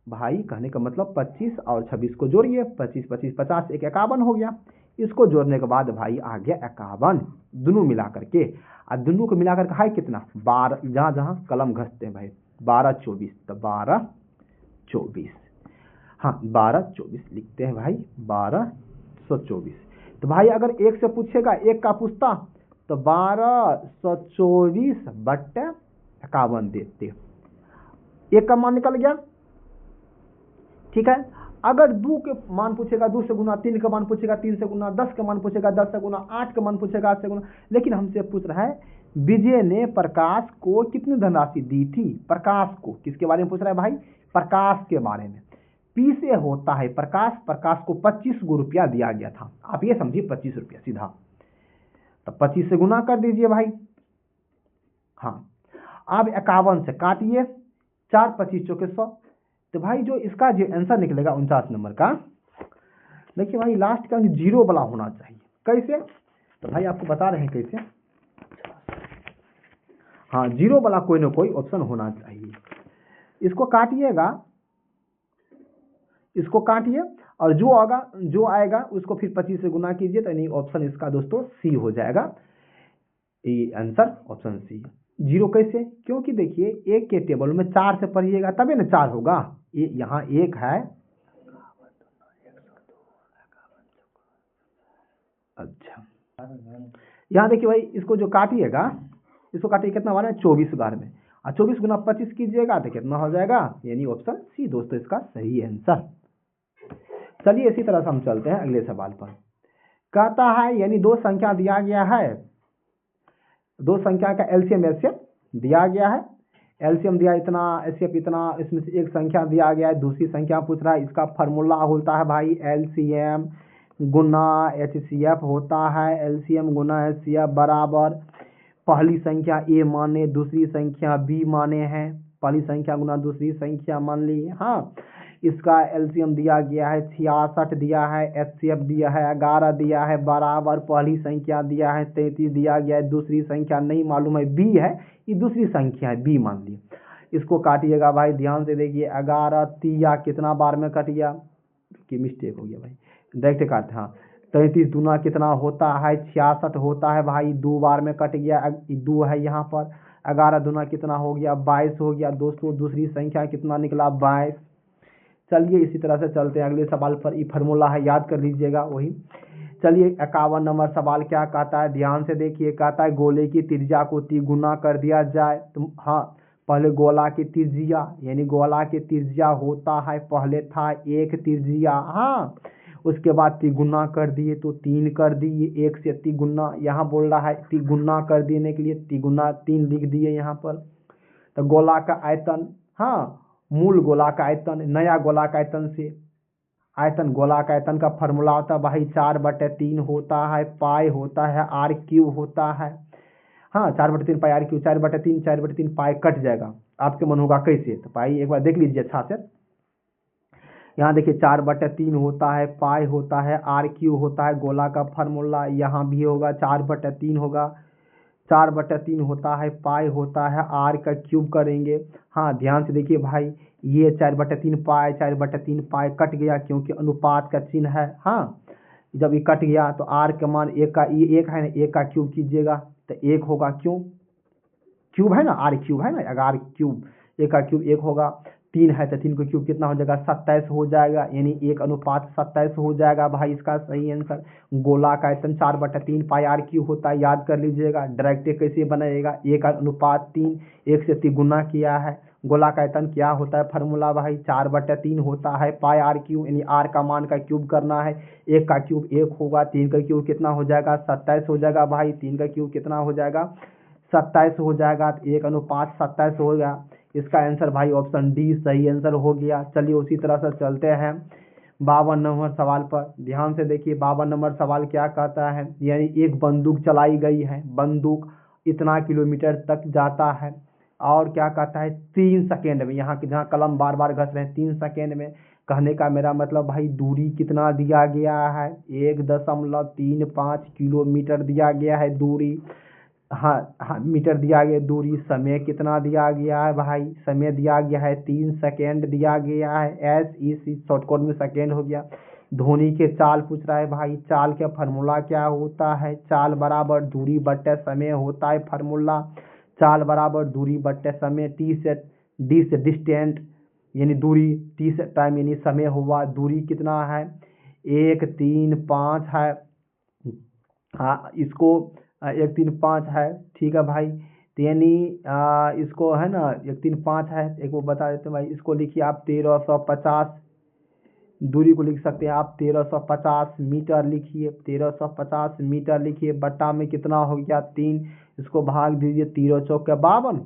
भाई, कहने का मतलब 25 और 26 को जोड़िए, 25 25 50, 51 हो गया। इसको जोड़ने के बाद भाई आ गया 51, दोनों मिला करके, और दोनों को मिला करके है कितना 12, जहाँ जहाँ कलम घसते हैं भाई, 12 24, तो 12 24, हाँ 12 24 लिखते हैं भाई, 1224। तो भाई अगर एक से पूछेगा, एक का पूछता तो 1224/51 देते, एक का मान निकल गया। ठीक है, अगर 2 के मान पूछेगा 2 से गुना, 3 का मान पूछेगा 3 से गुना, 10 का मान पूछेगा 10 से गुना, 8 का मान पूछेगा 8 से गुना। लेकिन हमसे पूछ रहा है विजय ने प्रकाश को कितनी धनराशि दी थी। प्रकाश को किसके बारे में पूछ रहा है भाई, प्रकाश के बारे में। पी से होता है प्रकाश, प्रकाश को 25 रुपया दिया गया था, आप ये समझिए 25 रुपया सीधा, तो 25 से गुना कर दीजिए भाई। हाँ, अब 51 से काटिए, 4 25 चौके 100, तो भाई जो इसका जो आंसर निकलेगा 49 नंबर का, देखिए भाई लास्ट का जीरो वाला होना चाहिए। कैसे, तो भाई आपको बता रहे हैं कैसे। हाँ, जीरो वाला कोई ना कोई ऑप्शन होना चाहिए। इसको काटिएगा, इसको काटिए, और जो आएगा उसको फिर 25 से गुना कीजिए, तो यानी ऑप्शन इसका दोस्तों सी हो जाएगा, ये आंसर ऑप्शन सी। जीरो कैसे, क्योंकि देखिए एक के टेबल में 4 से पढ़िएगा तभी ना 4 होगा। ये यहाँ 1 है, अच्छा यहाँ देखिए भाई, इसको जो काटिएगा, इसको काटिए कितना बार में 24 बार में, और 24 गुना 25 कीजिएगा तो कितना हो जाएगा, यानी ऑप्शन सी दोस्तों इसका सही आंसर। चलिए इसी तरह से हम चलते हैं अगले सवाल पर। कहता है यानी दो संख्या दिया गया है, दो संख्या का एलसीएम एचसीएफ दिया गया है, एलसीएम दिया इतना, एचसीएफ इतना, इसमें से एक संख्या दिया गया है, दूसरी संख्या पूछ रहा है। इसका फार्मूला होता है भाई एलसीएम गुना एचसीएफ होता है। एलसीएम गुना एचसीएफ बराबर पहली संख्या ए माने, दूसरी संख्या बी माने हैं, पहली संख्या गुना दूसरी संख्या मान ली। हाँ, इसका एलसीएम दिया गया है 66 दिया है, एचसीएफ दिया है 11 दिया है, बराबर पहली संख्या दिया है 33 दिया गया है, दूसरी संख्या नहीं मालूम है बी है, ये दूसरी संख्या है बी मान ली। इसको काटिएगा भाई, ध्यान से देखिए, 11 तिया कितना बार में कट गया, कि मिस्टेक हो गया भाई, डायरेक्ट काट। हाँ, 33 दूना कितना होता है 66 होता है भाई, 2 बार में कट गया, 2 है यहाँ पर। 11 दूना कितना हो गया 22 हो गया दोस्तों, दूसरी संख्या कितना निकला 22। चलिए इसी तरह से चलते हैं अगले सवाल पर, ये फार्मूला है याद कर लीजिएगा वही। चलिए 51 नंबर सवाल क्या कहता है, ध्यान से देखिए। कहता है गोले की त्रिज्या को तिगुना कर दिया जाए। तो हाँ, पहले गोला की त्रिज्या, यानी गोला की त्रिज्या होता है, पहले था 1 त्रिज्या, हाँ, उसके बाद तिगुना कर दिए तो 3 कर दिए, 1 से तिगुना, यहाँ बोल रहा है तिगुना कर देने के लिए तिगुना 3 लिख दिए यहाँ पर। तो गोला का आयतन, हाँ, मूल गोला का आयतन नया गोला का आयतन से, आयतन गोला का आयतन का फार्मूला होता है भाई 4/3 होता है, पाई होता है r³ होता है। हाँ, 4/3 पाई r³, 4/3 पाई कट जाएगा, आपके मन होगा कैसे, तो पाई एक बार देख लीजिए अच्छा से। यहाँ देखिए 4/3 होता है, पाई होता है, r³ होता है, गोला का फार्मूला यहाँ भी होगा 4/3 होगा, 4/3 होता है, पाई होता है, r का क्यूब करेंगे। हाँ, ध्यान से देखिए भाई, ये 4/3 पाई, 4/3 पाई कट गया क्योंकि अनुपात का चिन्ह है। हाँ, जब ये कट गया तो r का मान 1 का, ये 1 है ना, 1 का क्यूब कीजिएगा तो 1 होगा, क्यों क्यूब है ना, r³ है ना, 1 का क्यूब 1 होगा। 3 है तो 3 का क्यूब कितना हो जाएगा 27 हो जाएगा, यानी 1:27 हो जाएगा भाई इसका सही आंसर। गोला का आयतन 4/3 पाई आर क्यूब होता है, याद कर लीजिएगा। डायरेक्ट कैसे बनाइएगा, 1:3 1 से 3 गुना किया है। गोला का आयतन क्या होता है फार्मूला भाई 4/3 होता है पाई आर क्यूब, यानी आर का मान का क्यूब करना है। 1 का क्यूब 1 होगा, 3 का क्यूब कितना हो जाएगा 27 हो जाएगा भाई। 3 का क्यूब कितना हो जाएगा 27 हो जाएगा, तो 1:27 हो गया। इसका आंसर भाई ऑप्शन डी सही आंसर हो गया। चलिए उसी तरह से चलते हैं 52 नंबर सवाल पर। ध्यान से देखिए 52 नंबर सवाल क्या कहता है, यानी एक बंदूक चलाई गई है, बंदूक इतना किलोमीटर तक जाता है और क्या कहता है 3 सेकेंड में, यहाँ की जहाँ कलम बार बार घस रहे हैं 3 सेकेंड में। कहने का मेरा मतलब भाई दूरी कितना दिया गया है 1.35 किलोमीटर दिया गया है दूरी। हाँ मीटर दिया गया दूरी। समय कितना दिया गया है भाई, समय दिया गया है 3 सेकेंड दिया गया है। इस शॉर्टकट में सेकेंड हो गया। धोनी के चाल पूछ रहा है भाई, चाल का फार्मूला क्या होता है, चाल बराबर दूरी बट्टे समय होता है फार्मूला। चाल बराबर दूरी बट्टे समय, डी से डिस्टेंट यानी दूरी, टी से टाइम यानी समय हुआ। दूरी कितना है 135 है, हाँ इसको 135 है, ठीक है भाई। तो यानी इसको है ना 135 है, एक वो बता देते हैं भाई। इसको लिखिए आप 1350, दूरी को लिख सकते हैं आप 1350 मीटर लिखिए, 1350 मीटर लिखिए। बट्टा में कितना हो गया 3, इसको भाग दीजिए 3 चौके 52,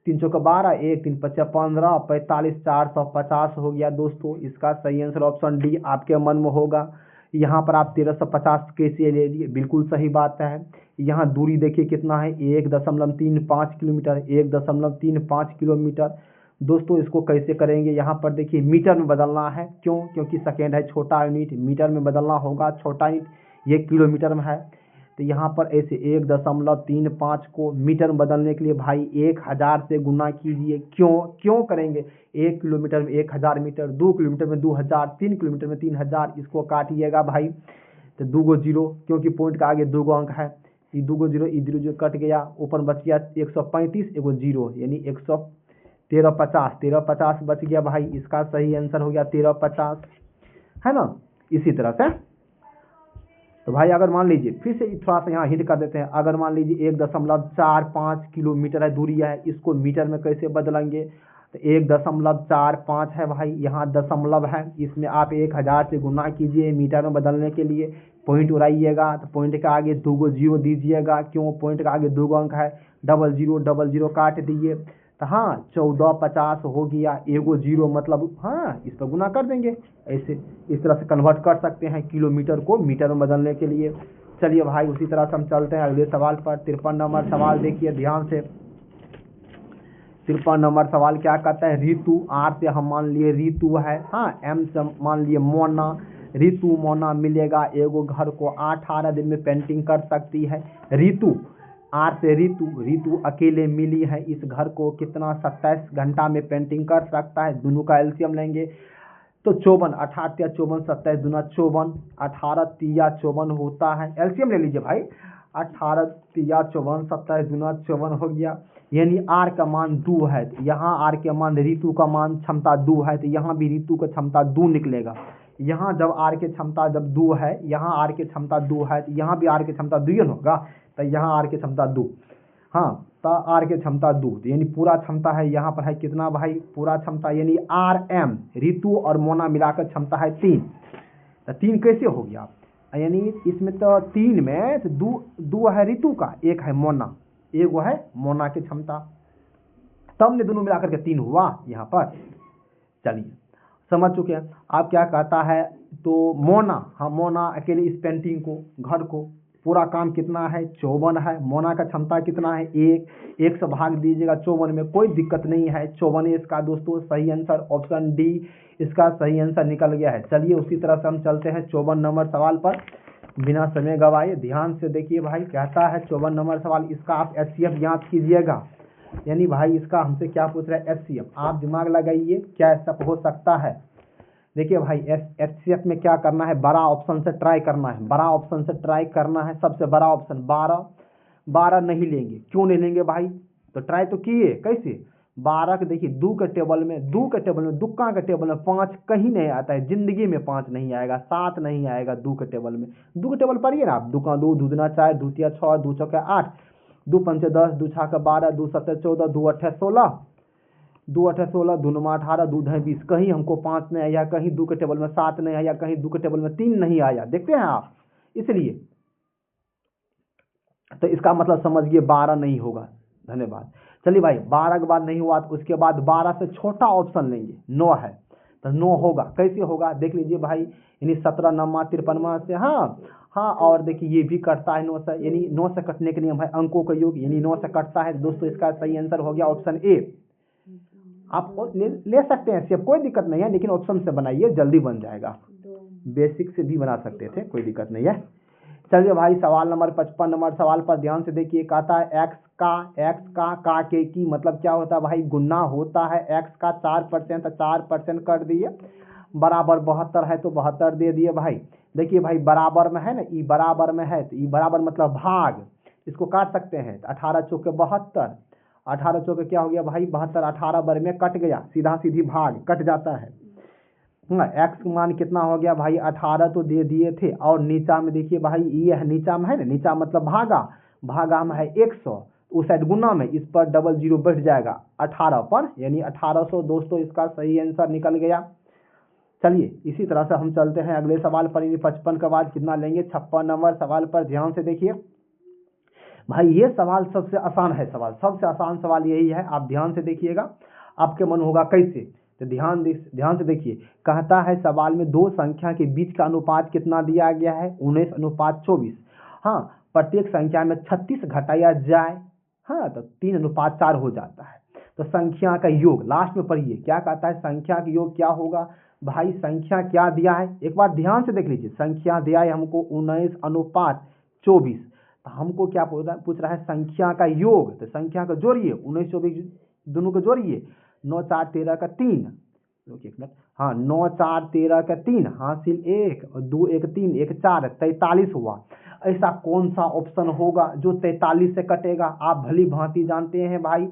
3 चौके 12, 1 3 5 15, 45 450 हो गया दोस्तों। इसका सही आंसर ऑप्शन डी आपके मन में होगा। यहाँ पर आप 1350 कैसे ले लिए, बिल्कुल सही बात है। यहाँ दूरी देखिए कितना है 1.35 किलोमीटर, 1.35 किलोमीटर। दोस्तों इसको कैसे करेंगे, यहाँ पर देखिए मीटर में बदलना है, क्यों, क्योंकि सेकेंड है छोटा यूनिट, मीटर में बदलना होगा, छोटा यूनिट ये किलोमीटर में है। तो यहाँ पर ऐसे 1.35 को मीटर में बदलने के लिए भाई 1000 से गुना कीजिए। क्यों करेंगे, 1 किलोमीटर में 1000 मीटर, 2 किलोमीटर में 2000, 3 किलोमीटर में 3000, इसको काटिएगा भाई। तो 2 जीरो, क्योंकि पॉइंट का आगे 2 अंक है, ये 2 जीरो, ये 0 कट गया, ऊपर बच गया 135, एगो जीरो, यानी 1350 बच गया भाई। इसका सही आंसर हो गया 1350, है ना। इसी तरह से तो भाई अगर मान लीजिए फिर से थोड़ा सा यहाँ हिंट कर देते हैं, अगर मान लीजिए 1.45 किलोमीटर है दूरी है, इसको मीटर में कैसे बदलेंगे, तो 1.45 है भाई, यहाँ दशमलव है, इसमें आप 1000 से गुना कीजिए मीटर में बदलने के लिए। पॉइंट उड़ाइएगा तो पॉइंट के आगे 2 जीरो दीजिएगा, क्यों, पॉइंट के आगे 2 अंक है, डबल जीरो काट दिए। तो हाँ 1450 हो गया, एगो जीरो मतलब हाँ इस पर गुना कर देंगे। ऐसे इस तरह से कन्वर्ट कर सकते हैं किलोमीटर को मीटर में बदलने के लिए। चलिए भाई उसी तरह से हम चलते हैं अगले सवाल पर। 53 नंबर सवाल देखिए ध्यान से। 53 नंबर सवाल क्या कहता है, ऋतु, आर से हम मान लिए ऋतु है, हाँ एम से मान लिए मोना। ऋतु मोना मिलेगा, एगो घर को 18 दिन में पेंटिंग कर सकती है। ऋतु, आर से ऋतु अकेले मिली है, इस घर को कितना 27 घंटा में पेंटिंग कर सकता है। दोनों का एलसीएम लेंगे तो 54, 18 54, 27 दूना 54, 18 तिया 54 होता है। एलसीएम ले लीजिए भाई, 18 तिया 54, 27 दूना 54 हो गया। यानी आर का मान 2 है, यहाँ आर के मान ऋतु का मान क्षमता 2 है, तो यहाँ भी ऋतु का क्षमता 2 निकलेगा। यहाँ जब आर के क्षमता जब 2 है, यहाँ आर के क्षमता 2 है, तो यहाँ भी आर के क्षमता 2 होगा, तो यहाँ आर के क्षमता 2, हाँ तो आर के क्षमता 2, तो यानी पूरा क्षमता है यहाँ पर है कितना भाई, पूरा क्षमता यानी आर एम, ऋतु और मोना मिलाकर क्षमता है 3। तो 3 कैसे हो गया, यानी इसमें तो 3 में तो 2 है ऋतु का, 1 है मोना, एक है मोना की क्षमता, तब ने दोनों मिलाकर के 3 हुआ यहाँ पर। चलिए समझ चुके हैं। आप क्या कहता है, तो मोना, हाँ मोना अकेले इस पेंटिंग को, घर को, पूरा काम कितना है 54 है। मोना का क्षमता कितना है 1 से भाग दीजिएगा 54 में, कोई दिक्कत नहीं है। 54 इसका दोस्तों सही आंसर ऑप्शन डी इसका सही आंसर निकल गया है। चलिए उसी तरह से हम चलते हैं 54 नंबर सवाल पर, बिना समय गवाए ध्यान से देखिए भाई। कहता है 54 नंबर सवाल, इसका आप एचसीएफ याद कीजिएगा, यानी भाई इसका हमसे क्या पूछ रहा है एचसीएफ, आप दिमाग लगाइए क्या ऐसा हो सकता है। देखिए भाई एचसीएफ में क्या करना है, बड़ा ऑप्शन से ट्राई करना है, बड़ा ऑप्शन से ट्राई करना है। सबसे बड़ा ऑप्शन 12 नहीं लेंगे, क्यों नहीं लेंगे भाई, तो ट्राई तो किए कैसे, 12 के देखिए दो के टेबल में दुक्का के टेबल में 5 कहीं नहीं आता है, जिंदगी में 5 नहीं आएगा, 7 नहीं आएगा दो के टेबल में। दो के टेबल पढ़िए ना आप, दुका 2, दूना 4, दूतिया 6, दो चौके 8, 2 पंचे 10, 2 छाके 12, 2 सत्ते 14, 2 अट्ठे 16, 2 अट्ठे 16, 2 9 18, 2 ढाई 20, कहीं हमको 5 नहीं आया, कहीं दो के टेबल में 7 नहीं आया, कहीं दो के टेबल में 3 नहीं आया, देखते हैं आप। इसलिए तो इसका मतलब समझिए 12 नहीं होगा। धन्यवाद। चलिए भाई 12 के बाद नहीं हुआ तो उसके बाद 12 से छोटा ऑप्शन लेंगे, 9 है तो 9 होगा। कैसे होगा देख लीजिए भाई, यानी 17 9 53 से, हाँ और देखिए ये भी कटता है 9 से, यानी 9 से कटने के नियम है अंकों का योग, यानी 9 से कटता है दोस्तों। इसका सही आंसर हो गया ऑप्शन ए। आप ले सकते हैं सिर्फ, कोई दिक्कत नहीं है, लेकिन ऑप्शन से बनाइए जल्दी बन जाएगा। बेसिक से भी बना सकते थे, कोई दिक्कत नहीं है। चलिए भाई सवाल नंबर 55 नंबर सवाल पर ध्यान से देखिए। कहता है एक्स का के की मतलब क्या होता है भाई, गुना होता है। एक्स का 4% तो 4% कर दिए, बराबर 72 है तो 72 दे दिए भाई। देखिए भाई बराबर में है ना, ई बराबर में है तो ई बराबर मतलब भाग, इसको काट सकते हैं। 18 चौके 72, 18 चौके क्या हो गया भाई 72, 18 बार में कट गया, सीधा सीधी भाग कट जाता है। एक्स मान कितना हो गया भाई 18 तो दे दिए थे, और नीचा में देखिए भाई ये है, नीचा में है ना, नीचा मतलब भागा में है 100, उस साइड गुना में, इस पर डबल जीरो बैठ जाएगा 18 पर, यानी 1800 दोस्तों इसका सही आंसर निकल गया। चलिए इसी तरह से हम चलते हैं अगले सवाल पर। 55 के बाद कितना लेंगे, 56 नंबर सवाल पर ध्यान से देखिए भाई। ये सवाल सबसे आसान है, सबसे आसान सवाल यही है, आप ध्यान से देखिएगा, आपके मन होगा कैसे, तो ध्यान से देखिए। कहता है सवाल में दो संख्या के बीच का अनुपात कितना दिया गया है, 19:24। हाँ, प्रत्येक संख्या में 36 घटाया जाए, हाँ तो 3:4 हो जाता है। तो संख्या का योग लास्ट में पढ़िए, क्या कहता है संख्या का योग क्या होगा भाई। संख्या क्या दिया है एक बार ध्यान से देख लीजिए, संख्या दिया है हमको 19:24, तो हमको क्या पूछ रहा है संख्या का योग, तो संख्या का जोड़िए, 19-24 दोनों को जोड़िए, 9 4 13 का 3, रुकिए एक मिनट, हाँ 9 4 13 का 3 हासिल 1 और 2 1 3 1 4 43 हुआ। ऐसा कौन सा ऑप्शन होगा जो 43 से कटेगा, आप भली भांति जानते हैं भाई,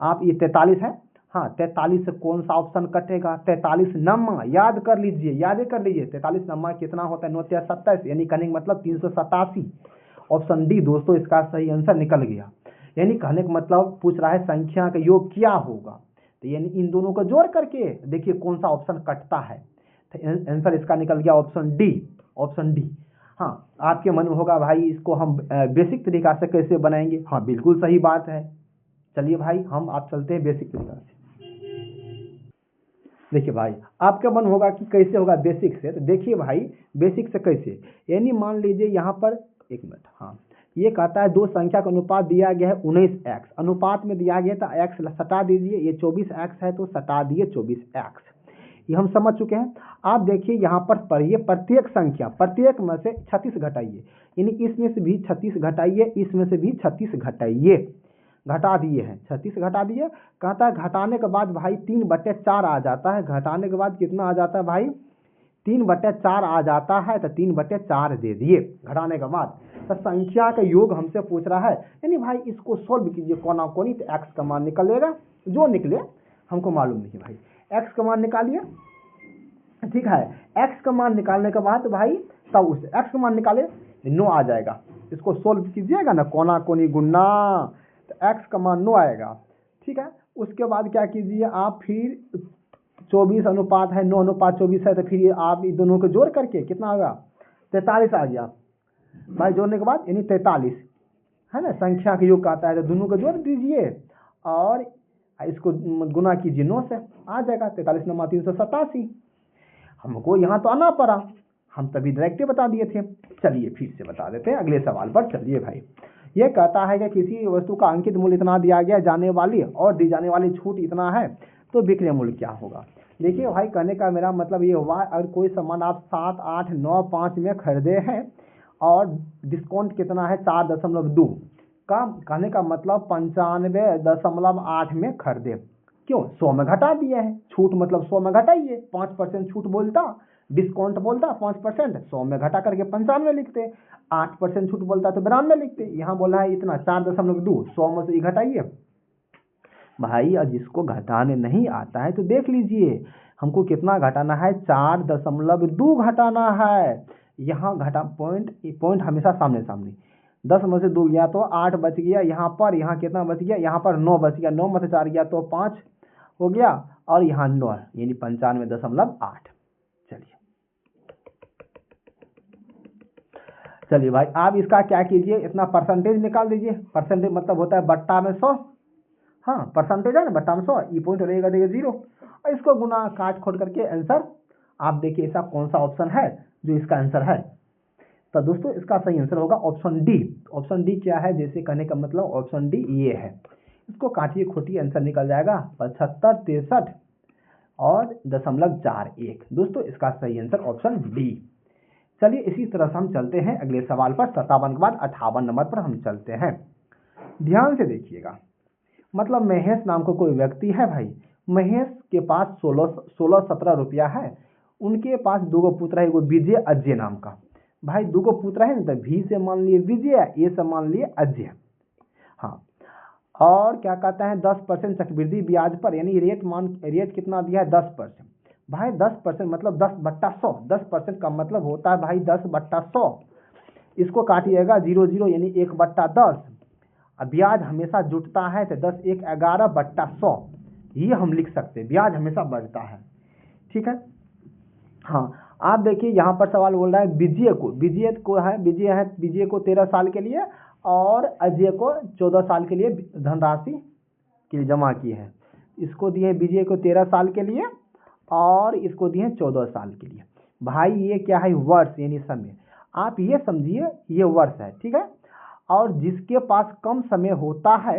आप ये 43 है, हाँ 43 से कौन सा ऑप्शन कटेगा, 43 नम्मा याद कर लीजिए 43 नम्मा कितना होता है, 9 3 27, यानी कहने का मतलब 387। ऑप्शन डी दोस्तों इसका सही आंसर निकल गया। यानी कहने का मतलब पूछ रहा है संख्या का योग क्या होगा, तो यानी इन दोनों को जोड़ करके देखिए कौन सा ऑप्शन कटता है, तो आंसर इसका निकल गया ऑप्शन डी। हाँ आपके मन में होगा भाई इसको हम बेसिक तरीका से कैसे बनाएंगे, हाँ बिल्कुल सही बात है। चलिए भाई हम आप चलते हैं बेसिक तरीका से। देखिए भाई आपका मन होगा कि कैसे होगा बेसिक से, तो देखिए भाई बेसिक से कैसे, यानी मान लीजिए यहाँ पर एक मिनट, हाँ ये कहता है दो संख्या का अनुपात दिया गया है 19x, अनुपात में दिया गया था x सटा दीजिए, ये 24x है तो सटा दिए 24x, ये हम समझ चुके हैं। आप देखिए यहाँ पर पढ़िए, प्रत्येक संख्या प्रत्येक में से 36 घटाइए, यानी इसमें से भी 36 घटाइए, इसमें से भी 36 घटाइए, घटा दिए हैं 36 घटा दिए। कहता है घटाने के बाद भाई 3/4 आ जाता है, घटाने के बाद कितना आ जाता है भाई 3/4 आ जाता है, तो 3/4 दे दिए घटाने के बाद। तो संख्या का योग हमसे पूछ रहा है, यानी भाई इसको सोल्व कीजिए कोना कोनी, तो एक्स का मान निकलेगा, जो निकले हमको मालूम नहीं भाई, एक्स का मान निकालिए, ठीक है। एक्स का मान निकालने के बाद भाई तब उस एक्स का मान निकाले 9 आ जाएगा, इसको सोल्व कीजिएगा ना कोना कोनी गुन्ना, तो एक्स का मान 9 आएगा, ठीक है। उसके बाद क्या कीजिए आप, फिर 24 अनुपात है 9:24 है, तो फिर आप इन दोनों को जोड़ करके कितना होगा 43 आ गया भाई, जोड़ने के बाद यानी 43 है ना, संख्या का योग आता है, तो दोनों को जोड़ दीजिए और इसको गुना कीजिए 9 से, आ जाएगा 43 9 387। हमको यहाँ तो आना पड़ा, हम तभी डायरेक्ट बता दिए थे। चलिए फिर से बता देते हैं अगले सवाल पर। चलिए भाई ये कहता है कि किसी वस्तु का अंकित मूल्य इतना दिया गया, जाने वाली और दी जाने वाली छूट इतना है, तो विक्रय मूल्य क्या होगा। देखिए भाई कहने का मेरा मतलब ये हुआ, अगर कोई सामान आप 7 8 9 5 में खरीदे हैं और डिस्काउंट कितना है 4.2 का, कहने का मतलब 95.8 में खरीदे, क्यों 100 में घटा दिए हैं, छूट मतलब 100 में घटाइए, 5% छूट बोलता, डिस्काउंट बोलता 5%, 100 में घटा करके 95 लिखते, 8% छूट बोलता तो 92 लिखते, यहाँ बोला है इतना 4.2, 100 में से घटाइए भाई और जिसको घटाने नहीं आता है तो देख लीजिए हमको कितना घटाना है, 4.2 घटाना है। यहाँ घटा पॉइंट पॉइंट हमेशा सामने सामने, 10 में से 2 गया तो 8 बच गया यहाँ पर, यहाँ कितना बच गया, यहाँ पर 9 बच गया, 9 में से 4 गया तो 5 हो गया, और यहाँ 9 यानी 95.8। चलिए भाई आप इसका क्या कीजिए, इतना परसेंटेज निकाल दीजिए। परसेंटेज मतलब होता है बट्टा में 100, हाँ परसेंटेज है ना, बट्टा में 100, ये पॉइंट रहेगा देखिए 0, और इसको गुना काट खोट करके आंसर आप देखिए ऐसा कौन सा ऑप्शन है जो इसका आंसर है। तो दोस्तों इसका सही आंसर होगा ऑप्शन डी। ऑप्शन डी क्या है, जैसे कहने का मतलब ऑप्शन डी ये है। इसको काटिए खोटिए आंसर निकल जाएगा 75 और 0.41। दोस्तों इसका सही आंसर ऑप्शन डी। चलिए इसी तरह से हम चलते हैं अगले सवाल पर। 57 के बाद 58 नंबर पर हम चलते हैं। ध्यान से देखिएगा, मतलब महेश नाम का कोई व्यक्ति है भाई, महेश के पास 16-17 रुपया है। उनके पास 2 पुत्र है, एगो विजय अजय नाम का। भाई 2 पुत्र है ना, तो भी से मान लिए विजय, ए से मान लिए अजय। हाँ, और क्या कहता है 10% चक्रवृद्धि ब्याज पर, यानी रेट कितना दिया है 10%। भाई 10% मतलब 10/100, 10% का मतलब होता है भाई 10/100। इसको काटिएगा 0 यानी 1/10। अब ब्याज हमेशा जुटता है तो 10 1 11/100 ये हम लिख सकते हैं, ब्याज हमेशा बढ़ता है। ठीक है, हाँ आप देखिए यहाँ पर सवाल बोल रहा है विजय को 13 साल के लिए और अजय को 14 साल के लिए धनराशि के जमा की है। इसको दिए विजय को 13 साल के लिए और इसको दिए 14 साल के लिए। भाई ये क्या है, वर्ष यानी समय। आप ये समझिए ये वर्ष है, ठीक है। और जिसके पास कम समय होता है,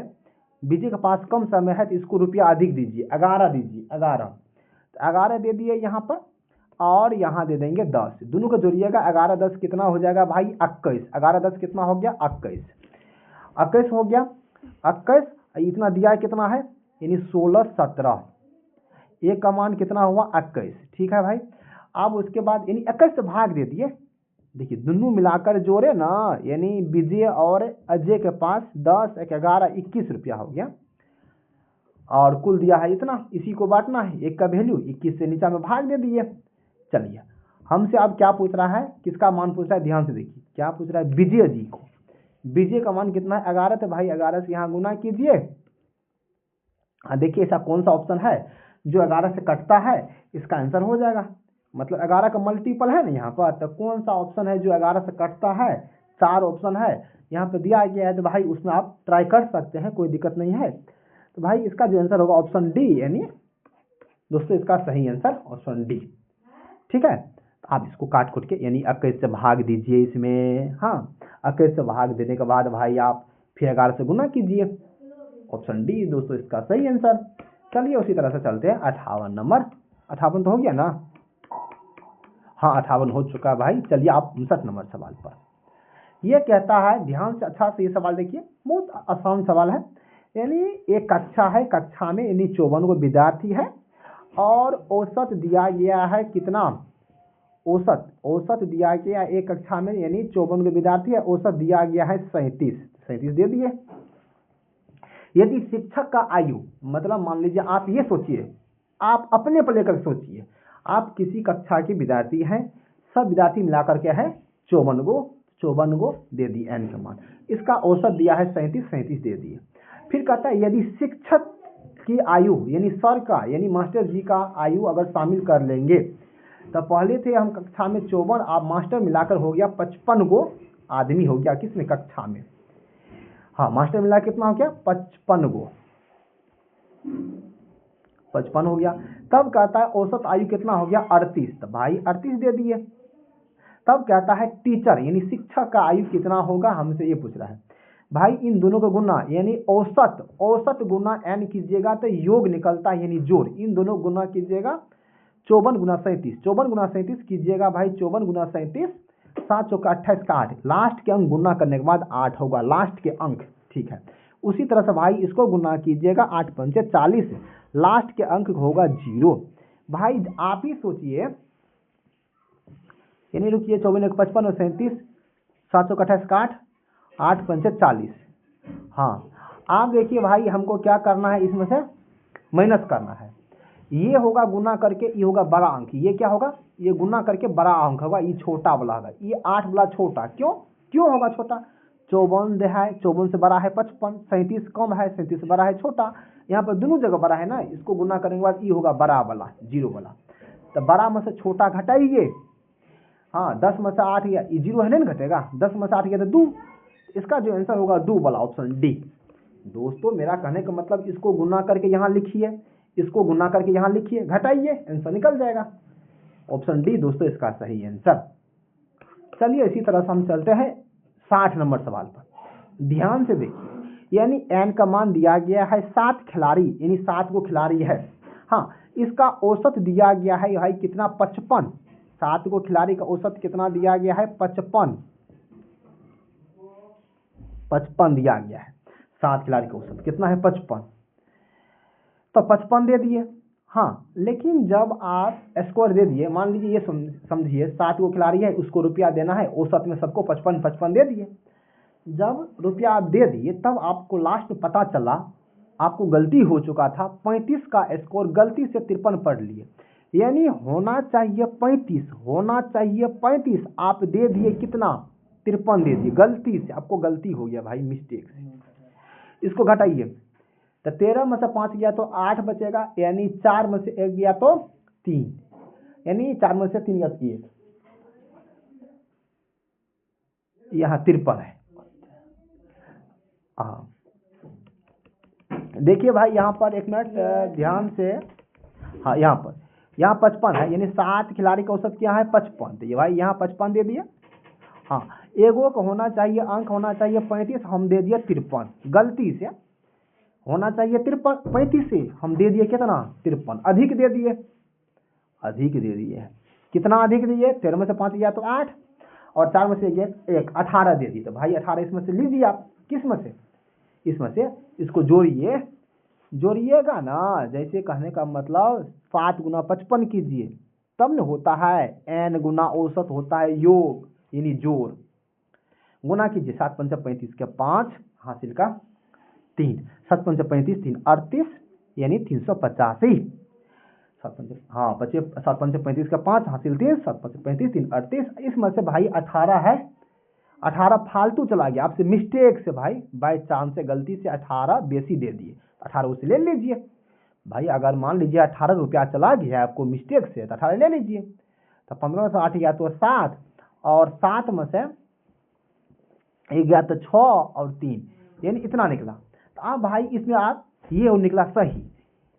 विजय के पास कम समय है, तो इसको रुपया अधिक दीजिए, 11 दीजिए, 11 दे दिए यहाँ पर, और यहाँ दे देंगे 10। दोनों को जोड़िएगा, 11-10 कितना हो जाएगा भाई 21। 11-10 कितना हो गया 21 हो गया। 21 इतना दिया है कितना है, यानी 16-17, एक का मान कितना हुआ 21। ठीक है भाई, अब उसके बाद यानी 21 से भाग दे दिए। देखिए दोनों मिलाकर जोड़े ना, यानी विजय और अजय के पास 10 1 11 21 रुपया हो गया, और कुल दिया है इतना, इसी को बांटना है। एक का वैल्यू 21 से नीचा में भाग दे दिए। चलिए हमसे अब क्या पूछ रहा है, किसका मान पूछ रहा है, ध्यान से देखिए क्या पूछ रहा है, विजय जी को। विजय का मान कितना है 11, तो भाई 11 से यहाँ गुना कीजिए। देखिए ऐसा कौन सा ऑप्शन है जो 11 से कटता है, इसका आंसर हो जाएगा। मतलब 11 का मल्टीपल है ना यहाँ पर, तो कौन सा ऑप्शन है जो 11 से कटता है। 4 ऑप्शन है यहाँ पे दिया गया है, तो भाई उसमें आप ट्राई कर सकते हैं, कोई दिक्कत नहीं है। तो भाई इसका जो आंसर होगा ऑप्शन डी, यानी दोस्तों इसका सही आंसर ऑप्शन डी। ठीक है, तो आप इसको काट खोट के यानी 21 से भाग दीजिए इसमें। हाँ 21 से भाग देने के बाद भाई आप फिर 11 से गुना कीजिए। ऑप्शन डी दोस्तों इसका सही आंसर। चलिए उसी तरह से चलते हैं 58 नंबर। 58 तो हो गया ना, हाँ 58 हो चुका है भाई। चलिए आप 59 नंबर सवाल पर। यह कहता है, ध्यान से अच्छा से ये सवाल देखिए, बहुत आसान सवाल है। यानी एक कक्षा है, कक्षा में यानी 54 विद्यार्थी है, और औसत दिया गया है कितना, औसत दिया गया एक कक्षा में यानी 54 विद्यार्थी है, औसत दिया गया है 37 दे दिए। यदि शिक्षक का आयु, मतलब मान लीजिए आप ये सोचिए, आप अपने पर लेकर सोचिए, आप किसी कक्षा के विद्यार्थी हैं, सब विद्यार्थी मिलाकर के है 54 गो दे दिए एन का मान, इसका औसत दिया है 37 दे दिए। फिर कहता है यदि शिक्षक की आयु यानी सर का यानी मास्टर जी का आयु अगर शामिल कर लेंगे, तो पहले थे हम कक्षा में 54, आप मास्टर मिलाकर हो गया 55 गो आदमी हो गया किसमें, कक्षा में। हाँ मास्टर मिला कितना हो गया 55 गो, 55 हो गया। तब कहता है औसत आयु कितना हो गया 38, तो भाई 38 दे दिए। तब कहता है टीचर यानी शिक्षक का आयु कितना होगा, हमसे ये पूछ रहा है। भाई इन दोनों का गुना यानी औसत गुना n कीजिएगा तो योग निकलता है, यानी जोड़। इन दोनों गुना कीजिएगा 54 गुना 37 कीजिएगा भाई, 54 गुना 37, 7 चौका 28 का 8, लास्ट के अंक गुना करने के बाद 8 होगा, लास्ट के अंक। ठीक है, उसी तरह से भाई इसको गुना कीजिएगा 8 पंचे 40, लास्ट के अंक होगा 0। भाई आप ही सोचिए, यानी रुकिए 54 55 और 37, 7 चौका 28 का 8, 8 पंचे 40। हाँ आप देखिए भाई, हमको क्या करना है, इसमें से माइनस करना है। ये होगा गुना करके, ये होगा बड़ा अंक, ये क्या होगा, ये गुना करके बड़ा अंक होगा, ये छोटा वाला होगा, ये 8 वाला छोटा। क्यों क्यों होगा छोटा? 54 है, 54 से बड़ा है 55, 37 कम है, 37 से बड़ा है छोटा। यहाँ पर दोनों जगह बड़ा है ना, इसको गुना करने के बाद ये होगा बड़ा वाला, 0 वाला। तो बड़ा में से छोटा घटाइए। हाँ, 10 में से 8 गया, ये 0 है, नहीं घटेगा, 10 में से 8 गया तो 2। इसका जो आंसर होगा 2 वाला, ऑप्शन डी। दोस्तों मेरा कहने का मतलब, इसको गुना करके यहाँ लिखिए, इसको गुना करके यहाँ लिखिए, घटाइए, आंसर निकल जाएगा। ऑप्शन डी दोस्तों इसका सही आंसर। चलिए इसी तरह से हम चलते हैं 60 नंबर सवाल पर। ध्यान से देखिए, यानी एन का मान दिया गया है 7 खिलाड़ी, यानी 7 को खिलाड़ी है। हाँ, इसका औसत दिया गया है भाई कितना, 55। 7 को खिलाड़ी का औसत कितना दिया गया है, 55 दिया गया है। 7 खिलाड़ी का औसत कितना है, 55। तो 55 दे दिए। हाँ, लेकिन जब आप स्कोर दे दिए, मान लीजिए ये समझिए 7 को खिलाड़ी है, उसको रुपया देना है, औसत में सबको 55 दे दिए। जब रुपया आप दे दिए तब आपको लास्ट में पता चला आपको गलती हो चुका था, 35 का स्कोर गलती से 53 पढ़ लिए, यानी होना चाहिए 35, होना चाहिए 35, आप दे दिए कितना, 53 दे दिए, गलती से आपको गलती हो गया भाई, मिस्टेक से। इसको घटाइए, तो 13 में से 5 गया तो 8 बचेगा, यानी 4 में से 1 गया तो 3, यानी 4 में से 3 गया तो 1, यहाँ 53 है। हाँ देखिए भाई, यहाँ पर एक मिनट ध्यान से, हाँ यहाँ 55 है, यानी 7 खिलाड़ी का औसत क्या है, 55। तो ये भाई यहाँ 55 दे दिए। हाँ, एगो को होना चाहिए, अंक होना चाहिए 35, हम दे दिए 53, गलती से होना चाहिए 35 से हम दे दिए कितना, 53, अधिक दे दिए, अधिक दे दिए। कितना अधिक दिए, 13 में से 5 गया तो 8, और 4 में से 1 18 दे दिए। तो भाई 18 इसमें से लीजिए आप, किस में से, इसमें से, इसको जोड़िए, जोड़िएगा ना, जैसे कहने का मतलब 7 गुना 55 कीजिए, तब न होता है n गुना औसत होता है योग, यानी जोड़। गुना कीजिए, 7 पंचा 35 के 5 हासिल का 3, 7 पंचा 35 3 38, यानी 385। 7 पंचा 35 का 5 हासिल 3, 7 पंचा 35 3 38। इसमें से भाई 18 है, 18 फालतू चला गया आपसे, मिस्टेक से भाई, बाय चांस से गलती से 18 बेसी दे दिए, 18 उसे ले लीजिए भाई। अगर मान लीजिए 18 रुपया चला गया आपको मिस्टेक से, तो 18 ले लीजिए। तो 15 में से 8 गया तो 7, और 7 में से 1 गया तो 6 और 3, यानी इतना निकला। तो आप भाई इसमें आप ये निकला सही।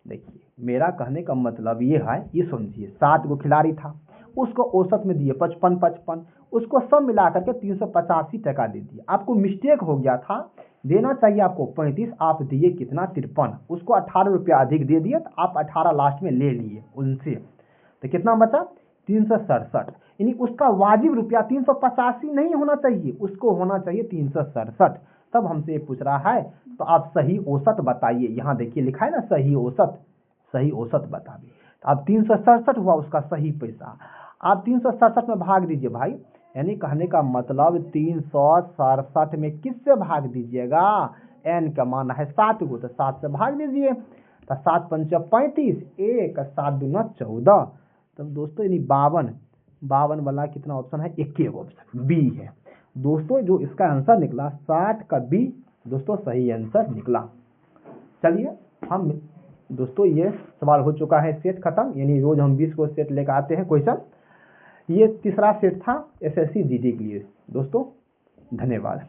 देखिए मेरा कहने का मतलब ये है, ये समझिए 7 को खिलाड़ी था, उसको औसत में दिए 55, उसको सब मिला करके 385 टका दे दिए। आपको मिस्टेक हो गया था, देना चाहिए आपको 35, आप दिए कितना, 53, उसको 18 रुपया अधिक दे दिए, तो आप 18 लास्ट में ले लिए उनसे, तो कितना बचा, 367, यानी उसका वाजिब रुपया 385 नहीं होना चाहिए, उसको होना चाहिए 367। तब हमसे पूछ रहा है, तो आप सही औसत बताइए। यहाँ देखिए लिखा है ना सही औसत, सही औसत बताइए। तो अब 367 हुआ उसका सही पैसा, आप 367 में भाग दीजिए भाई, यानी कहने का मतलब 367 में किससे भाग दीजिएगा, n का मान है 7 को, तो 7 से भाग दीजिए। तो 7 पंचा 35, 1 7 दूना 14। तब दोस्तों यानी 52 वाला कितना ऑप्शन है, 1 ऑप्शन बी है दोस्तों। जो इसका आंसर निकला 60 का बी दोस्तों सही आंसर निकला। चलिए हम दोस्तों, ये सवाल हो चुका है सेट खत्म, यानी रोज हम 20 को सेट लेकर आते हैं क्वेश्चन। ये तीसरा सेट था एसएससी जीडी के लिए दोस्तों। धन्यवाद।